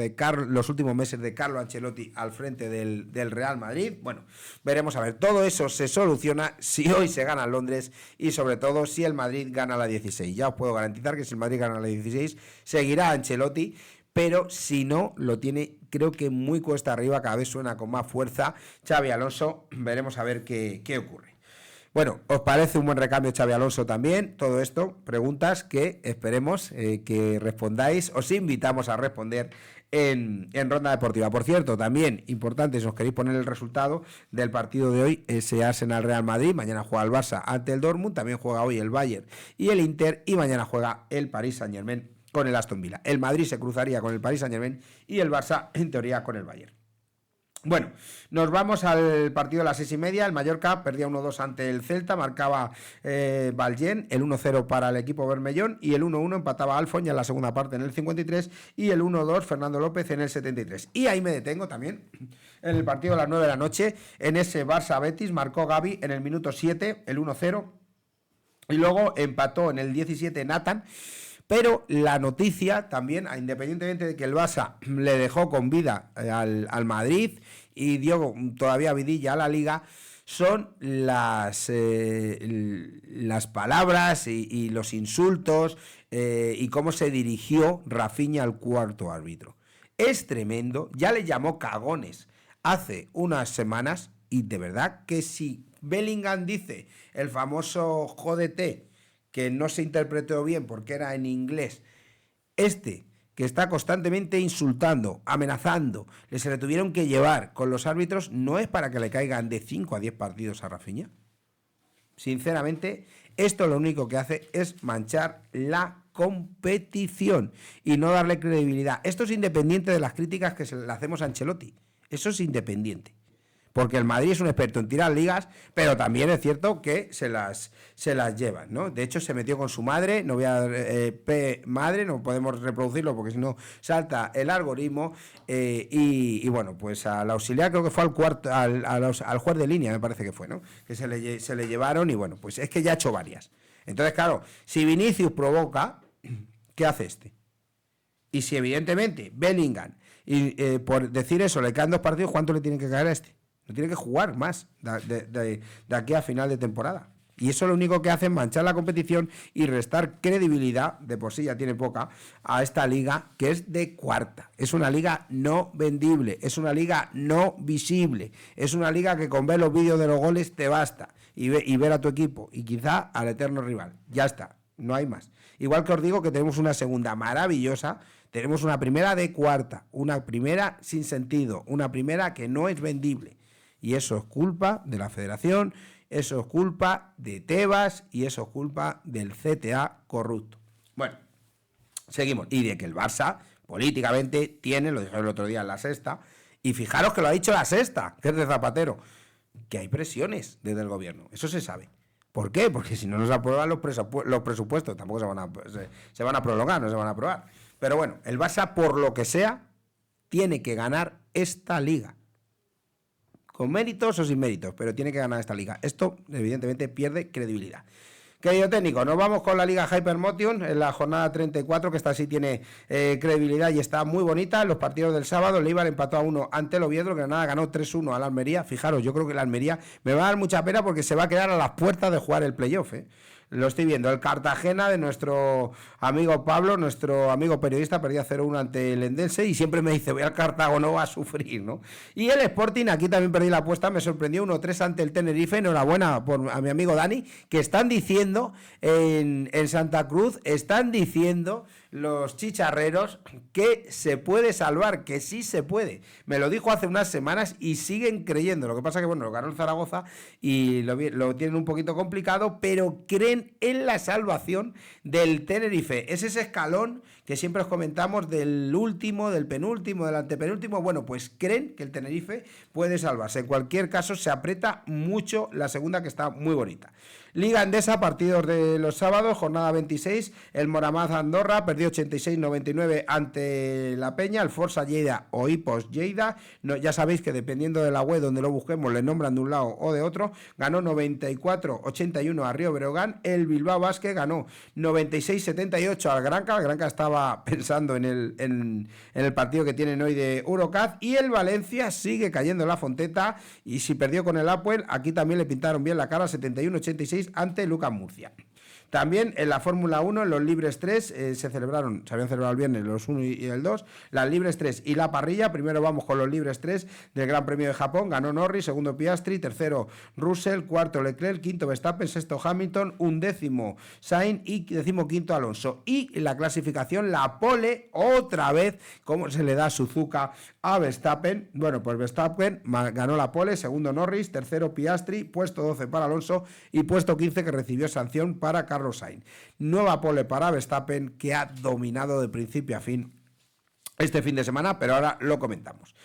los últimos meses de Carlo Ancelotti al frente del Real Madrid? Bueno, veremos a ver. Todo eso se soluciona si hoy se gana en Londres, y sobre todo si el Madrid gana la 16. Ya os puedo garantizar que si el Madrid gana la 16, seguirá Ancelotti, pero si no, lo tiene, creo que muy cuesta arriba. Cada vez suena con más fuerza Xabi Alonso. Veremos a ver qué ocurre. Bueno, ¿os parece un buen recambio Xabi Alonso también? Todo esto, preguntas que esperemos que respondáis. Os invitamos a responder en Ronda Deportiva. Por cierto, también importante, si os queréis poner el resultado del partido de hoy, ese Arsenal-Real Madrid. Mañana juega el Barça ante el Dortmund, también juega hoy el Bayern y el Inter, y mañana juega el Paris Saint-Germain con el Aston Villa. El Madrid se cruzaría con el Paris Saint-Germain y el Barça, en teoría, con el Bayern. Bueno, nos vamos al partido de las 6:30. El Mallorca perdía 1-2 ante el Celta, marcaba Ballén, el 1-0 para el equipo bermellón, y el 1-1 empataba Alfon ya en la segunda parte en el 53, y el 1-2 Fernando López en el 73. Y ahí me detengo también en el partido de las 9 de la noche, en ese Barça-Betis, marcó Gavi en el minuto 7, el 1-0, y luego empató en el 17 Nathan. Pero la noticia también, independientemente de que el Barça le dejó con vida al Madrid y dio todavía vidilla a la Liga, son las palabras y los insultos y cómo se dirigió Rafinha al cuarto árbitro. Es tremendo. Ya le llamó cagones hace unas semanas, y de verdad que si Bellingham dice el famoso jódete, que no se interpretó bien porque era en inglés, que está constantemente insultando, amenazando, se le tuvieron que llevar con los árbitros, no es para que le caigan de 5 a 10 partidos a Rafinha. Sinceramente, esto lo único que hace es manchar la competición y no darle credibilidad. Esto es independiente de las críticas que le hacemos a Ancelotti. Eso es independiente. Porque el Madrid es un experto en tirar ligas, pero también es cierto que se las llevan, ¿no? De hecho, se metió con su madre, no voy a dar madre, no podemos reproducirlo porque si no salta el algoritmo. Y bueno, pues al auxiliar creo que fue al juez de línea, me parece que fue, ¿no? Que se le llevaron y bueno, pues es que ya ha hecho varias. Entonces, claro, si Vinicius provoca, ¿qué hace este? Y si evidentemente Bellingham, por decir eso, le caen 2 partidos, ¿cuánto le tienen que caer a este? No tiene que jugar más de aquí a final de temporada. Y eso lo único que hace es manchar la competición y restar credibilidad, de por sí ya tiene poca, a esta liga que es de cuarta. Es una liga no vendible, es una liga no visible, es una liga que con ver los vídeos de los goles te basta y ver a tu equipo y quizá al eterno rival. Ya está, no hay más. Igual que os digo que tenemos una segunda maravillosa, tenemos una primera de cuarta, una primera sin sentido, una primera que no es vendible. Y eso es culpa de la federación, eso es culpa de Tebas y eso es culpa del CTA corrupto. Bueno, seguimos. Y de que el Barça, políticamente, tiene, lo dijeron el otro día en La Sexta, y fijaros que lo ha dicho La Sexta, que es de Zapatero, que hay presiones desde el gobierno. Eso se sabe. ¿Por qué? Porque si no nos aprueban los presupuestos, tampoco se van a prolongar, no se van a aprobar. Pero bueno, el Barça, por lo que sea, tiene que ganar esta liga. Con méritos o sin méritos, pero tiene que ganar esta liga. Esto, evidentemente, pierde credibilidad. Querido técnico, nos vamos con la Liga Hypermotion en la jornada 34, que esta sí tiene credibilidad y está muy bonita. En los partidos del sábado, el Eibar empató a 1 ante el Oviedo, el Granada ganó 3-1 a la Almería. Fijaros, yo creo que la Almería me va a dar mucha pena porque se va a quedar a las puertas de jugar el playoff, Lo estoy viendo. El Cartagena de nuestro amigo Pablo, nuestro amigo periodista, perdía 0-1 ante el Endense y siempre me dice, voy al Cartago, no va a sufrir, ¿no? Y el Sporting, aquí también perdí la apuesta, me sorprendió 1-3 ante el Tenerife. Enhorabuena a mi amigo Dani, que están diciendo en Santa Cruz, están diciendo los chicharreros que se puede salvar, que sí se puede. Me lo dijo hace unas semanas y siguen creyendo. Lo que pasa que, bueno, lo ganó el Zaragoza y lo tienen un poquito complicado, pero creen en la salvación del Tenerife. Es ese escalón que siempre os comentamos del último, del penúltimo, del antepenúltimo. Bueno, pues creen que el Tenerife puede salvarse. En cualquier caso, se aprieta mucho la segunda, que está muy bonita. Liga Endesa, partidos de los sábados, jornada 26, el Moramaz Andorra perdió 86-99 ante la Peña, el Forza Lleida o Ipos Lleida, no, ya sabéis que dependiendo de la web donde lo busquemos le nombran de un lado o de otro, ganó 94-81 a Río Breogán, el Bilbao Basket ganó 96-78 al Granca, el Granca estaba pensando en el partido que tienen hoy de Eurocup, y el Valencia sigue cayendo en la Fonteta, y si perdió con el Apoel, aquí también le pintaron bien la cara, 71-86 ante Lucas Murcia. También en la Fórmula 1, en los Libres 3, se habían celebrado el viernes los 1 y el 2, las Libres 3 y la parrilla. Primero vamos con los Libres 3 del Gran Premio de Japón, ganó Norris, segundo Piastri, tercero Russell, cuarto Leclerc, quinto Verstappen, sexto Hamilton, undécimo Sainz y decimoquinto Alonso. Y en la clasificación, la pole, otra vez, como se le da Suzuka a Verstappen. Bueno, pues Verstappen ganó la pole, segundo Norris, tercero Piastri, puesto 12 para Alonso y puesto 15 que recibió sanción para Carlos Sainz. Nueva pole para Verstappen, que ha dominado de principio a fin este fin de semana, pero ahora lo comentamos.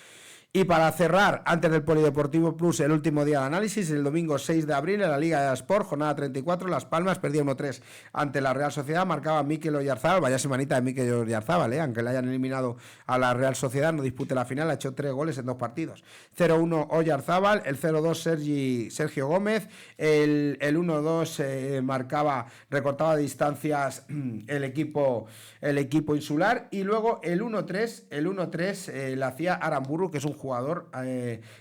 Y para cerrar, antes del Polideportivo Plus, el último día de análisis, el domingo 6 de abril en la Liga de Sport, jornada 34, Las Palmas perdía 1-3 ante la Real Sociedad, marcaba Mikel Oyarzábal, vaya semanita de Mikel Oyarzábal, aunque le hayan eliminado a la Real Sociedad, no dispute la final, ha hecho 3 goles en 2 partidos. 0-1 Oyarzábal, el 0-2 Sergio Gómez, el 1-2 recortaba distancias el equipo insular, y luego el 1-3 le hacía Aramburu, que es un jugador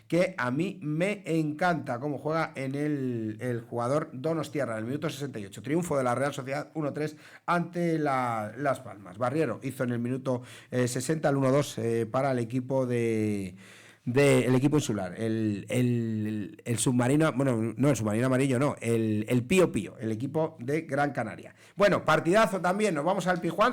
que a mí me encanta cómo juega en el jugador Donostiarra, en el minuto 68. Triunfo de la Real Sociedad 1-3 ante Las Palmas. Barriero hizo en el minuto 60 el 1-2 para el equipo de del equipo insular, el submarino, bueno, no el submarino amarillo, no, el Pío Pío, el equipo de Gran Canaria. Bueno, partidazo también, nos vamos al Pijuán,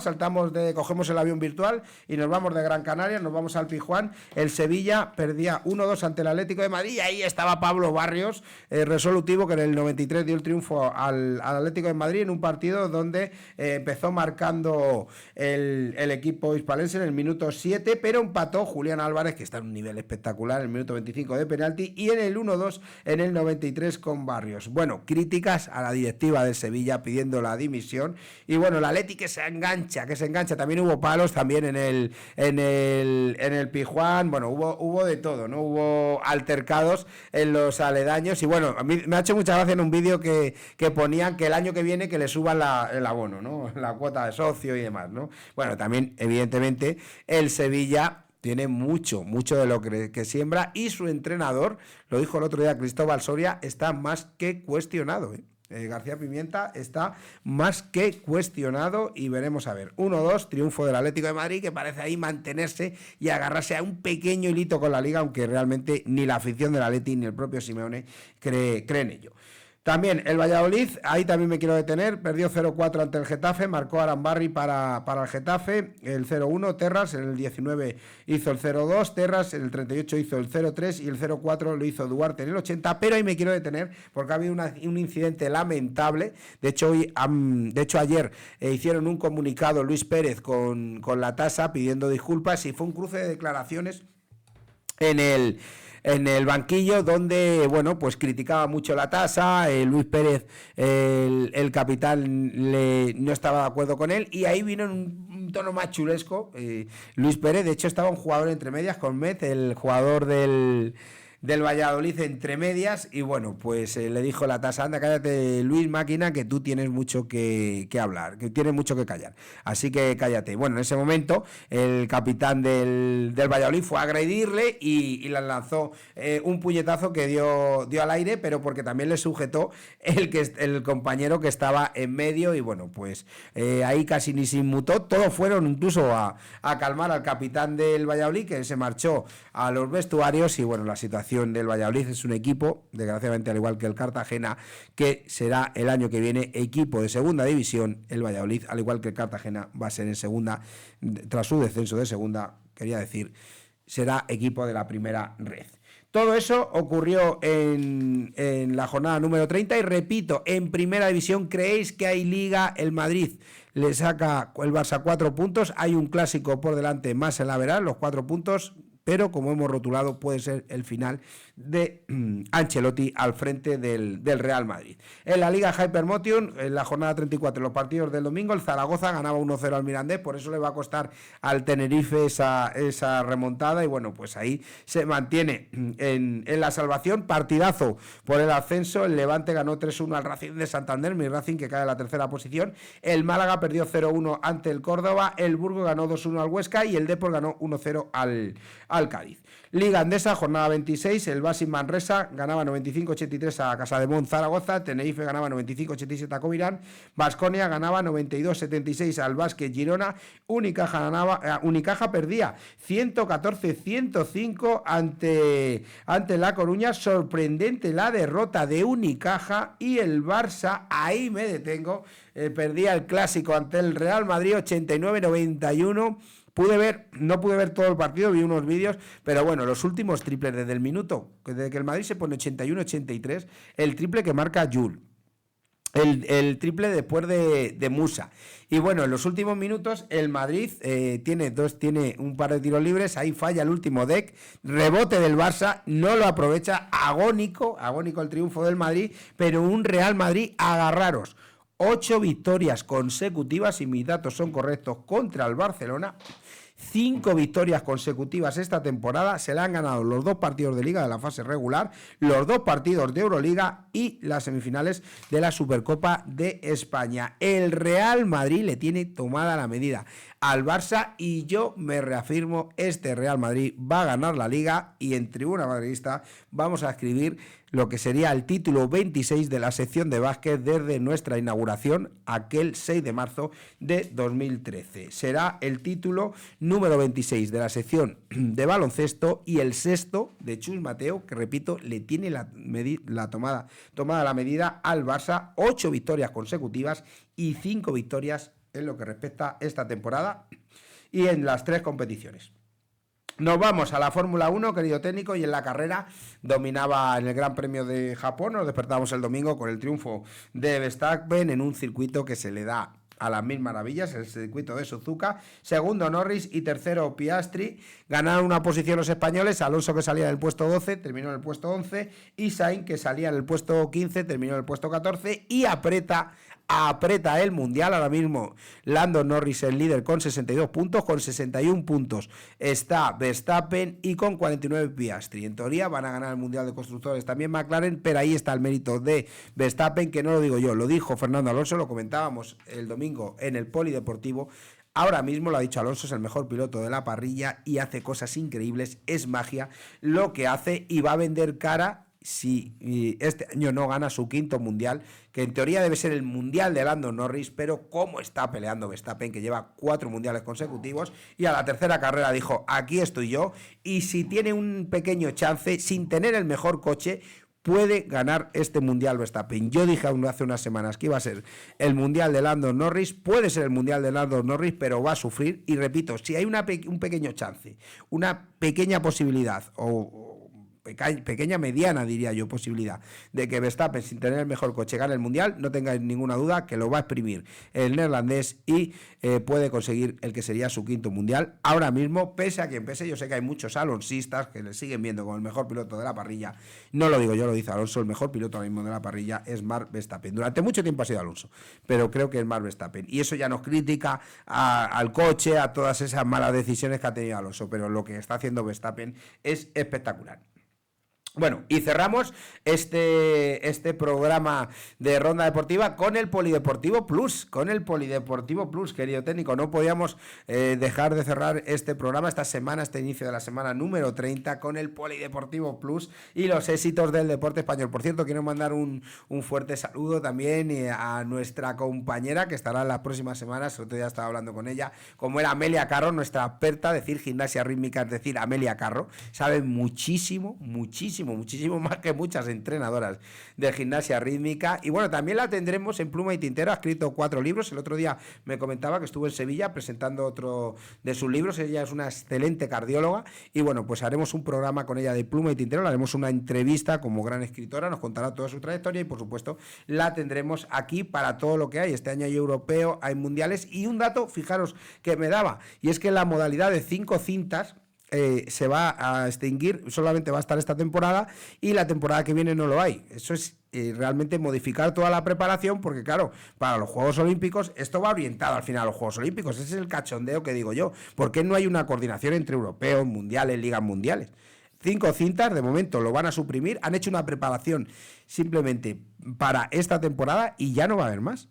cogemos el avión virtual y nos vamos de Gran Canaria, nos vamos al Pijuán. El Sevilla perdía 1-2 ante el Atlético de Madrid y ahí estaba Pablo Barrios, resolutivo, que en el 93 dio el triunfo al Atlético de Madrid en un partido donde empezó marcando el equipo hispalense en el minuto 7, pero empató Julián Álvarez, que está en un nivel espectacular, en el minuto 25 de penalti, y en el 1-2 en el 93 con Barrios. Bueno, críticas a la directiva del Sevilla pidiendo la dimisión, y bueno, el Atleti que se engancha, también hubo palos también en el Pijuán, bueno, hubo de todo, ¿no? Hubo altercados en los aledaños, y bueno, a mí me ha hecho mucha gracia en un vídeo que ponían que el año que viene que le suban el abono, ¿no? La cuota de socio y demás, ¿no? Bueno, también, evidentemente, el Sevilla tiene mucho de lo que siembra, y su entrenador, lo dijo el otro día Cristóbal Soria, está más que cuestionado, García Pimienta está más que cuestionado, y veremos a ver. 1-2, triunfo del Atlético de Madrid, que parece ahí mantenerse y agarrarse a un pequeño hilito con la Liga, aunque realmente ni la afición del Atleti ni el propio Simeone cree en ello. También el Valladolid, ahí también me quiero detener, perdió 0-4 ante el Getafe, marcó Arambarri para el Getafe, el 0-1, Terras en el 19 hizo el 0-2, Terras en el 38 hizo el 0-3 y el 0-4 lo hizo Duarte en el 80, pero ahí me quiero detener porque ha habido un incidente lamentable. De hecho ayer hicieron un comunicado Luis Pérez con la tasa pidiendo disculpas, y fue un cruce de declaraciones en el banquillo, donde, bueno, pues criticaba mucho la tasa, Luis Pérez, el capitán, no estaba de acuerdo con él, y ahí vino en un tono más chulesco Luis Pérez. De hecho estaba un jugador entre medias con Met, el jugador del Valladolid, entre medias, y bueno, pues le dijo la tasa: anda, cállate, Luis Máquina, que tú tienes mucho que hablar, que tienes mucho que callar, así que cállate. Bueno, en ese momento el capitán del Valladolid fue a agredirle y le lanzó un puñetazo que dio al aire, pero porque también le sujetó el compañero que estaba en medio, y bueno, pues ahí casi ni se inmutó. Todos fueron incluso a calmar al capitán del Valladolid, que se marchó a los vestuarios, y bueno, la situación del Valladolid es un equipo, desgraciadamente al igual que el Cartagena, que será el año que viene equipo de segunda división. El Valladolid, al igual que el Cartagena, va a ser en segunda, tras su descenso de segunda, será equipo de la primera red. Todo eso ocurrió en la jornada número 30, y repito, en primera división, ¿creéis que hay liga? El Madrid le saca el Barça 4 puntos, hay un clásico por delante más en la verán, los 4 puntos, pero como hemos rotulado, puede ser el final de Ancelotti al frente del Real Madrid. En la Liga Hypermotion, en la jornada 34, los partidos del domingo, el Zaragoza ganaba 1-0 al Mirandés, por eso le va a costar al Tenerife esa remontada, y bueno, pues ahí se mantiene en la salvación. Partidazo por el ascenso, el Levante ganó 3-1 al Racing de Santander, mi Racing, que cae a la tercera posición. El Málaga perdió 0-1 ante el Córdoba, el Burgos ganó 2-1 al Huesca, y el Depor ganó 1-0 al Cádiz. Liga Andesa, jornada 26, el Basi Manresa ganaba 95-83 a Casademont Zaragoza, Tenerife ganaba 95-87 a Covirán, Baskonia ganaba 92-76 al Basket Girona, Unicaja perdía 114-105 ante La Coruña. Sorprendente la derrota de Unicaja, y el Barça, ahí me detengo, perdía el clásico ante el Real Madrid 89-91. No pude ver todo el partido, vi unos vídeos, pero bueno, los últimos triples desde que el Madrid se pone 81-83, el triple que marca Jul, el triple después de Musa, y bueno, en los últimos minutos el Madrid tiene un par de tiros libres, ahí falla el último deck, rebote del Barça, no lo aprovecha, agónico el triunfo del Madrid, pero un Real Madrid, agarraros, 8 victorias consecutivas, si mis datos son correctos, contra el Barcelona. 5 victorias consecutivas esta temporada, se le han ganado los 2 partidos de Liga de la fase regular, los 2 partidos de Euroliga y las semifinales de la Supercopa de España. El Real Madrid le tiene tomada la medida. al Barça, y yo me reafirmo, este Real Madrid va a ganar la Liga, y en Tribuna Madridista vamos a escribir lo que sería el título 26 de la sección de básquet desde nuestra inauguración aquel 6 de marzo de 2013. Será el título número 26 de la sección de baloncesto y el sexto de Chus Mateo, que repito, le tiene tomada la medida al Barça, 8 victorias consecutivas y 5 victorias en lo que respecta a esta temporada y en las 3 competiciones. Nos vamos a la Fórmula 1, querido técnico, y en la carrera dominaba en el Gran Premio de Japón. Nos despertamos el domingo con el triunfo de Verstappen en un circuito que se le da a las mil maravillas, el circuito de Suzuka. Segundo Norris y tercero Piastri. Ganaron una posición los españoles, Alonso, que salía en el puesto 12, terminó en el puesto 11, y Sainz, que salía en el puesto 15, terminó en el puesto 14, y aprieta el Mundial. Ahora mismo Lando Norris el líder con 62 puntos, con 61 puntos está Verstappen y con 49 Piastri. En teoría van a ganar el Mundial de Constructores también McLaren, pero ahí está el mérito de Verstappen, que no lo digo yo, lo dijo Fernando Alonso, lo comentábamos el domingo en el Polideportivo. Ahora mismo, lo ha dicho Alonso, es el mejor piloto de la parrilla y hace cosas increíbles, es magia lo que hace, y va a vender cara si este año no gana su quinto mundial, que en teoría debe ser el mundial de Lando Norris, pero cómo está peleando Verstappen, que lleva 4 mundiales consecutivos, y a la tercera carrera dijo, aquí estoy yo, y si tiene un pequeño chance, sin tener el mejor coche, puede ganar este mundial Verstappen. Yo dije hace unas semanas que iba a ser el mundial de Lando Norris, puede ser el mundial de Lando Norris, pero va a sufrir, y repito, si hay un pequeño chance, una pequeña posibilidad, o pequeña, mediana, diría yo, posibilidad de que Verstappen, sin tener el mejor coche, gane el Mundial, no tengáis ninguna duda que lo va a exprimir el neerlandés y puede conseguir el que sería su quinto Mundial. Ahora mismo, pese a quien pese, yo sé que hay muchos alonsistas que le siguen viendo como el mejor piloto de la parrilla. No lo digo yo, lo dice Alonso, el mejor piloto ahora mismo de la parrilla es Max Verstappen. Durante mucho tiempo ha sido Alonso, pero creo que es Max Verstappen. Y eso ya nos critica al coche, a todas esas malas decisiones que ha tenido Alonso, pero lo que está haciendo Verstappen es espectacular. Bueno, y cerramos este programa de Ronda Deportiva con el Polideportivo Plus, querido técnico. No podíamos dejar de cerrar este programa esta semana, este inicio de la semana número 30, con el Polideportivo Plus y los éxitos del deporte español. Por cierto, quiero mandar un fuerte saludo también a nuestra compañera, que estará en las próximas semanas, el otro día estaba hablando con ella, como era Amelia Carro, nuestra experta, decir gimnasia rítmica, es decir, Amelia Carro, sabe muchísimo más que muchas entrenadoras de gimnasia rítmica. Y bueno, también la tendremos en Pluma y Tintero. Ha escrito 4 libros. El otro día me comentaba que estuvo en Sevilla presentando otro de sus libros. Ella es una excelente cardióloga y bueno, pues haremos un programa con ella de Pluma y Tintero. Le haremos una entrevista como gran escritora, nos contará toda su trayectoria y por supuesto la tendremos aquí para todo lo que hay. Este año hay europeo, hay mundiales, y un dato, fijaros, que me daba, y es que la modalidad de 5 cintas se va a extinguir, solamente va a estar esta temporada y la temporada que viene no lo hay. Eso es realmente modificar toda la preparación, porque claro, para los Juegos Olímpicos esto va orientado al final a los Juegos Olímpicos. Ese es el cachondeo que digo yo. ¿Por qué no hay una coordinación entre europeos, mundiales, ligas mundiales? 5 cintas, de momento lo van a suprimir, han hecho una preparación simplemente para esta temporada y ya no va a haber más.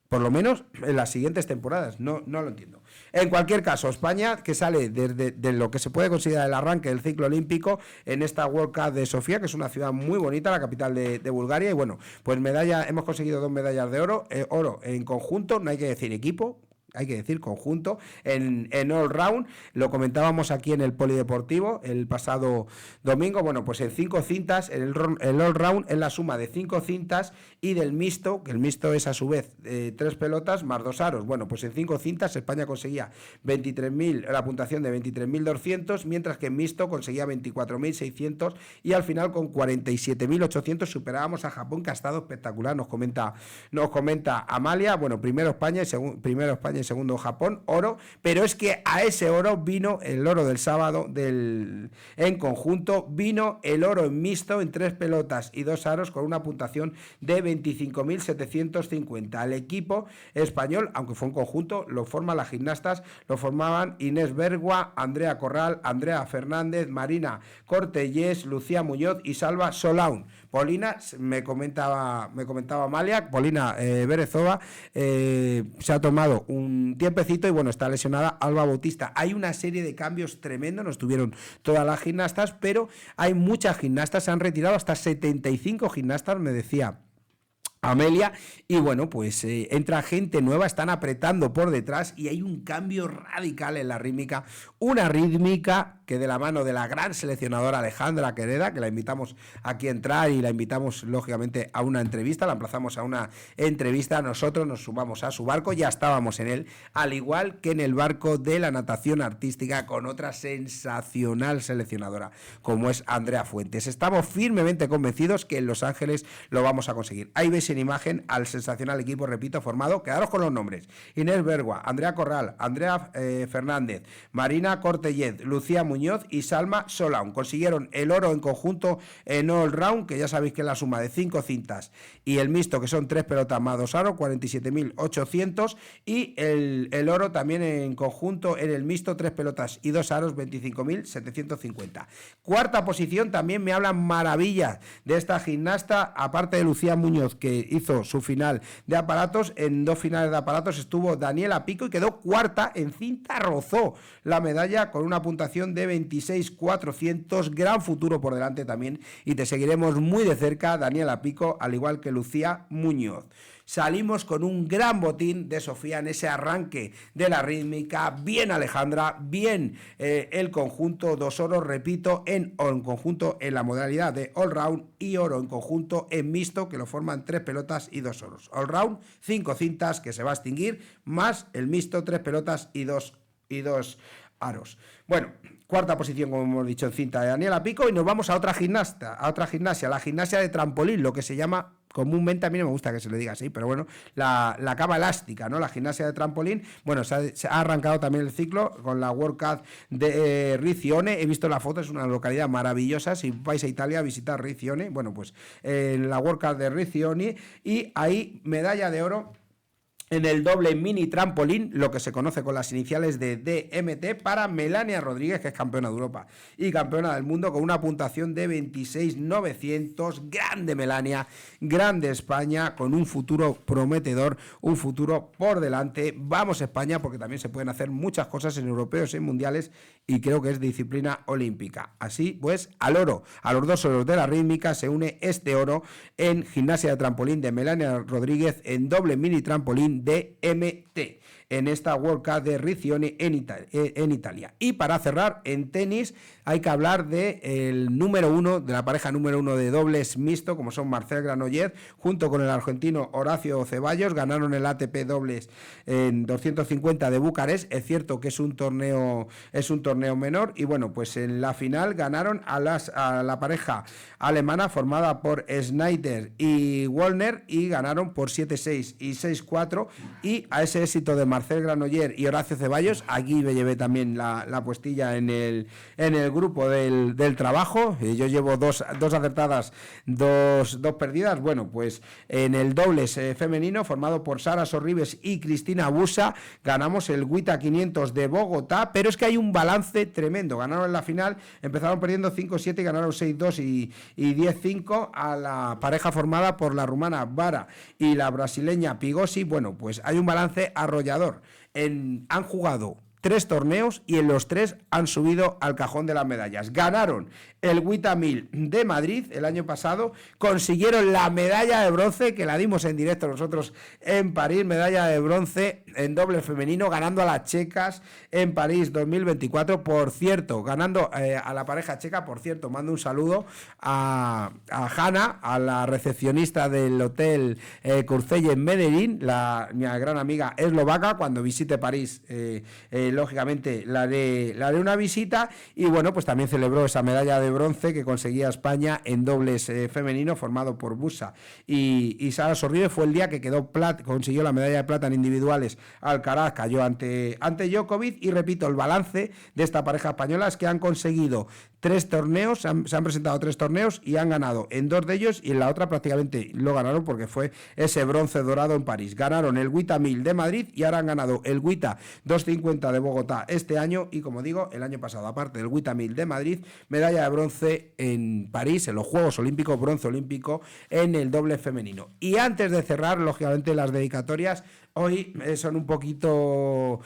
Por lo menos en las siguientes temporadas, no lo entiendo. En cualquier caso, España, que sale de lo que se puede considerar el arranque del ciclo olímpico en esta World Cup de Sofía, que es una ciudad muy bonita, la capital de Bulgaria, y bueno, pues hemos conseguido 2 medallas de oro, oro en conjunto, no hay que decir equipo, hay que decir conjunto, en all round. Lo comentábamos aquí en el Polideportivo el pasado domingo. Bueno, pues en 5 cintas, el all round es la suma de 5 cintas y del mixto, que el mixto es a su vez 3 pelotas más 2 aros. Bueno, pues en 5 cintas España conseguía 23.000, la puntuación de 23.200, mientras que en mixto conseguía 24.600 y al final con 47.800 superábamos a Japón, que ha estado espectacular. Nos comenta Amalia. Bueno, primero España y segundo Japón, oro, pero es que a ese oro vino el oro del sábado en conjunto, vino el oro en mixto en 3 pelotas y 2 aros con una puntuación de 25.750. El equipo español, aunque fue en conjunto, lo forman las gimnastas, lo formaban Inés Bergua, Andrea Corral, Andrea Fernández, Marina Cortellés, Lucía Muñoz y Salva Solaun. Polina, me comentaba Amalia, Polina Berezova, se ha tomado un tiempecito y bueno, está lesionada. Alba Bautista. Hay una serie de cambios tremendos, no estuvieron todas las gimnastas, pero hay muchas gimnastas, se han retirado hasta 75 gimnastas, me decía Amelia, y bueno, pues entra gente nueva, están apretando por detrás y hay un cambio radical en la rítmica, una rítmica que de la mano de la gran seleccionadora Alejandra Quereda, que la invitamos aquí a entrar y la invitamos lógicamente a una entrevista, la emplazamos a una entrevista, nosotros nos sumamos a su barco, ya estábamos en él, al igual que en el barco de la natación artística con otra sensacional seleccionadora como es Andrea Fuentes. Estamos firmemente convencidos que en Los Ángeles lo vamos a conseguir. Ahí veis en imagen al sensacional equipo, repito, formado, quedaros con los nombres: Inés Bergua, Andrea Corral, Andrea Fernández, Marina Cortellez, Lucía Muñoz y Salma Solaun. Consiguieron el oro en conjunto en all round, que ya sabéis que es la suma de 5 cintas, y el mixto, que son 3 pelotas más 2 aros, 47.800, y el oro también en conjunto en el mixto, 3 pelotas y 2 aros, 25.750. Cuarta posición, también me hablan maravillas de esta gimnasta, aparte de Lucía Muñoz, que hizo su final de aparatos. En 2 finales de aparatos estuvo Daniela Pico y quedó cuarta en cinta, rozó la medalla con una puntuación de 26.400, gran futuro por delante también, y te seguiremos muy de cerca, Daniela Pico, al igual que Lucía Muñoz. Salimos con un gran botín de Sofía en ese arranque de la rítmica, bien Alejandra, bien el conjunto, 2 oros, repito, en conjunto en la modalidad de all round y oro en conjunto en mixto, que lo forman 3 pelotas y 2 oros. All round, 5 cintas que se va a extinguir, más el mixto, 3 pelotas y 2 aros. Bueno, cuarta posición, como hemos dicho, en cinta de Daniela Pico, y nos vamos a otra gimnasia, la gimnasia de trampolín, lo que se llama comúnmente, a mí no me gusta que se le diga así, pero bueno, la cama elástica, ¿no? La gimnasia de trampolín. Bueno, se ha arrancado también el ciclo con la World Cup de Riccione. He visto la foto, es una localidad maravillosa. Si vais a Italia a visitar Riccione, bueno, pues en la World Cup de Riccione, y ahí medalla de oro en el doble mini trampolín, lo que se conoce con las iniciales de DMT, para Melania Rodríguez, que es campeona de Europa y campeona del mundo, con una puntuación de 26.900. Grande Melania, grande España, con un futuro prometedor, un futuro por delante. Vamos España, porque también se pueden hacer muchas cosas en europeos, en mundiales, y creo que es disciplina olímpica. Así pues, al oro, a los 2 oros de la rítmica, se une este oro en gimnasia de trampolín de Melania Rodríguez, en doble mini trampolín DMT, en esta World Cup de Riccione en Italia. Y para cerrar, en tenis hay que hablar del número 1, de la pareja número 1 de dobles mixto, como son Marcel Granollers junto con el argentino Horacio Ceballos. Ganaron el ATP dobles en 250 de Bucarest. Es cierto que es un torneo menor, y bueno, pues en la final ganaron a la pareja alemana formada por Schneider y Wallner, y ganaron por 7-6 y 6-4, y a ese éxito de Marcel Granollers y Horacio Ceballos, aquí me llevé también la puestilla en el grupo del trabajo. Yo llevo dos acertadas, dos perdidas. Bueno, pues en el dobles femenino, formado por Sara Sorribes y Cristina Busa, ganamos el WTA 500 de Bogotá, pero es que hay un balance tremendo. Ganaron en la final, empezaron perdiendo 5-7 y ganaron 6-2 y 10-5 a la pareja formada por la rumana Vara y la brasileña Pigosi. Bueno, pues hay un balance arrollador. Han jugado 3 torneos y en los 3 han subido al cajón de las medallas. Ganaron el WTA 1000 de Madrid el año pasado, consiguieron la medalla de bronce, que la dimos en directo nosotros en París, medalla de bronce en doble femenino, ganando a las checas en París 2024. Por cierto, ganando a la pareja checa. Por cierto, mando un saludo a Hanna, a la recepcionista del hotel Curcelle en Medellín, mi gran amiga eslovaca. Cuando visite París, lógicamente le haré una visita, y bueno, pues también celebró esa medalla de bronce que conseguía España en dobles femenino, formado por Busa y Sara Sorribes. Fue el día que consiguió la medalla de plata en individuales. Alcaraz cayó ante Djokovic, y repito, el balance de esta pareja española es que han conseguido 3 torneos, se han presentado 3 torneos y han ganado en 2 de ellos, y en la otra prácticamente lo ganaron porque fue ese bronce dorado en París. Ganaron el WTA 1000 de Madrid y ahora han ganado el WTA 250 de Bogotá este año y, como digo, el año pasado, aparte del Witamil de Madrid, medalla de bronce en París, en los Juegos Olímpicos, bronce olímpico en el doble femenino. Y antes de cerrar, lógicamente, las dedicatorias hoy son un poquito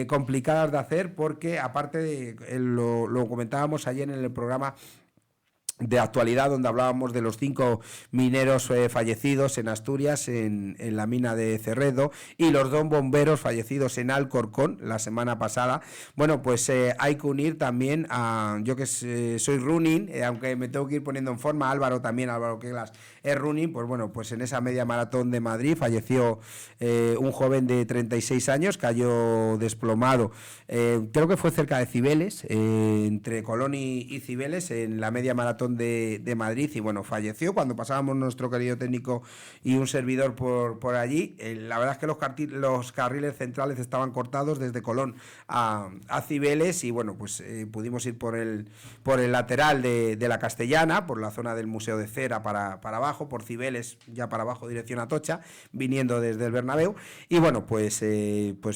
complicadas de hacer porque, aparte de, lo comentábamos ayer en el programa de actualidad, donde hablábamos de los 5 mineros fallecidos en Asturias, en la mina de Cerredo, y los 2 bomberos fallecidos en Alcorcón la semana pasada. Bueno, pues hay que unir también a, yo que soy running, aunque me tengo que ir poniendo en forma, Álvaro Queglas es running, pues bueno, pues en esa media maratón de Madrid falleció un joven de 36 años, cayó desplomado, creo que fue cerca de Cibeles, entre Colón y Cibeles, en la media maratón de Madrid, y bueno, falleció cuando pasábamos nuestro querido técnico y un servidor por allí. La verdad es que los carriles centrales estaban cortados desde Colón a Cibeles, y bueno, pues pudimos ir por el lateral de la Castellana, por la zona del Museo de Cera para abajo, por Cibeles ya para abajo, dirección Atocha, viniendo desde el Bernabéu. Y bueno, pues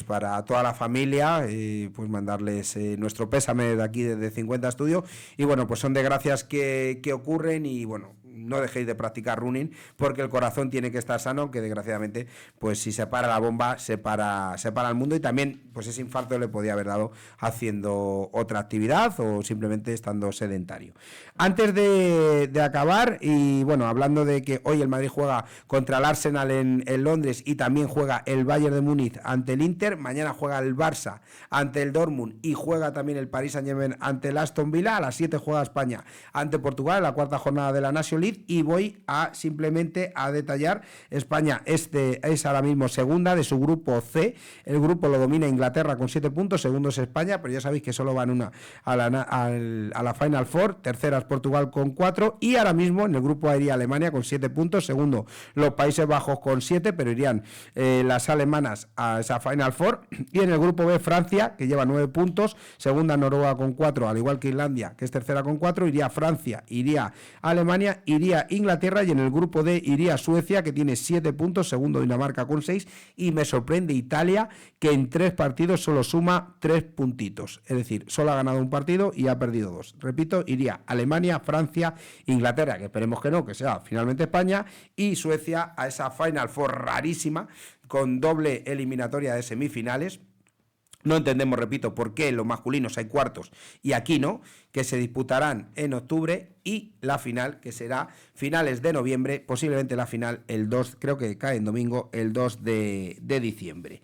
para toda la familia, pues mandarles nuestro pésame de aquí desde 50 Estudio. Y bueno, pues son desgracias que ocurren, y bueno, no dejéis de practicar running porque el corazón tiene que estar sano, que desgraciadamente, pues si se para la bomba, se para el mundo, y también pues ese infarto le podía haber dado haciendo otra actividad o simplemente estando sedentario. Antes de acabar, y bueno, hablando de que hoy el Madrid juega contra el Arsenal en Londres, y también juega el Bayern de Múnich ante el Inter, mañana juega el Barça ante el Dortmund y juega también el Paris Saint-Germain ante el Aston Villa, a las 7 juega España ante Portugal en la 4ª jornada de la National League. Y voy simplemente a detallar: España es ahora mismo segunda de su grupo C, el grupo lo domina Inglaterra con 7 puntos, segundo es España, pero ya sabéis que solo van a la Final Four, tercera es Portugal con 4, y ahora mismo en el grupo A iría Alemania con 7 puntos, segundo los Países Bajos con 7, pero irían las alemanas a esa Final Four, y en el grupo B Francia, que lleva 9 puntos, segunda Noruega con 4, al igual que Islandia, que es tercera con 4, iría Francia, iría Alemania, iría Inglaterra, y en el grupo D iría Suecia, que tiene 7 puntos, segundo Dinamarca con 6, y me sorprende Italia, que en 3 partidos solo suma 3 puntitos, es decir, solo ha ganado un partido y ha perdido 2. Repito, iría Alemania, Francia, Inglaterra, que esperemos que no, que sea finalmente España, y Suecia a esa Final Four rarísima, con doble eliminatoria de semifinales. No entendemos, repito, por qué en los masculinos hay cuartos y aquí no, que se disputarán en octubre, y la final, que será finales de noviembre, posiblemente la final el 2, creo que cae en domingo, el 2 de diciembre.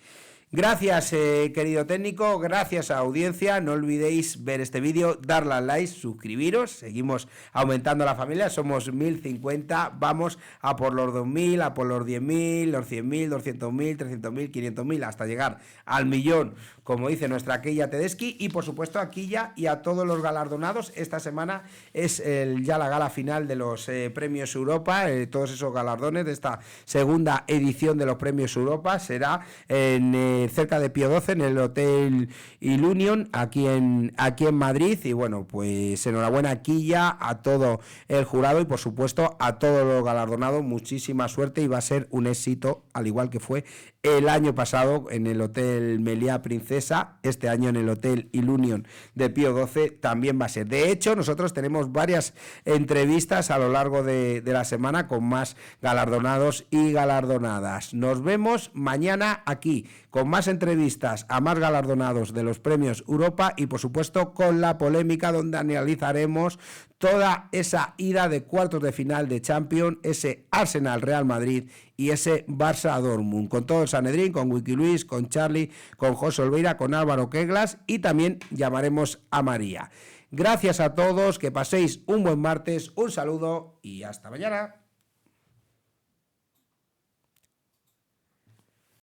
Gracias, querido técnico, gracias a audiencia. No olvidéis ver este vídeo, darle al like, suscribiros. Seguimos aumentando la familia, somos 1050, vamos a por los 2000, a por los 10.000, los 100.000, 200.000, 300.000, 500.000, hasta llegar al millón, como dice nuestra Keia Tedeschi. Y por supuesto a Quilla y a todos los galardonados. Esta semana es ya la gala final de los Premios Europa, todos esos galardones de esta segunda edición de los Premios Europa. Será en cerca de Pío XII, en el Hotel Ilunion, aquí en Madrid. Y bueno, pues enhorabuena a Quilla, a todo el jurado y por supuesto a todos los galardonados. Muchísima suerte, y va a ser un éxito, al igual que fue el año pasado en el Hotel Meliá Princesa. Este año en el Hotel Ilunion de Pío XII también va a ser. De hecho, nosotros tenemos varias entrevistas a lo largo de la semana con más galardonados y galardonadas. Nos vemos mañana aquí con más entrevistas a más galardonados de los Premios Europa, y por supuesto con la polémica, donde analizaremos toda esa ida de cuartos de final de Champions, ese Arsenal Real Madrid y ese Barça Dortmund, con todo el Sanedrín, con Wiki Luis, con Charlie, con José Olveira, con Álvaro Queglas, y también llamaremos a María. Gracias a todos, que paséis un buen martes, un saludo y hasta mañana.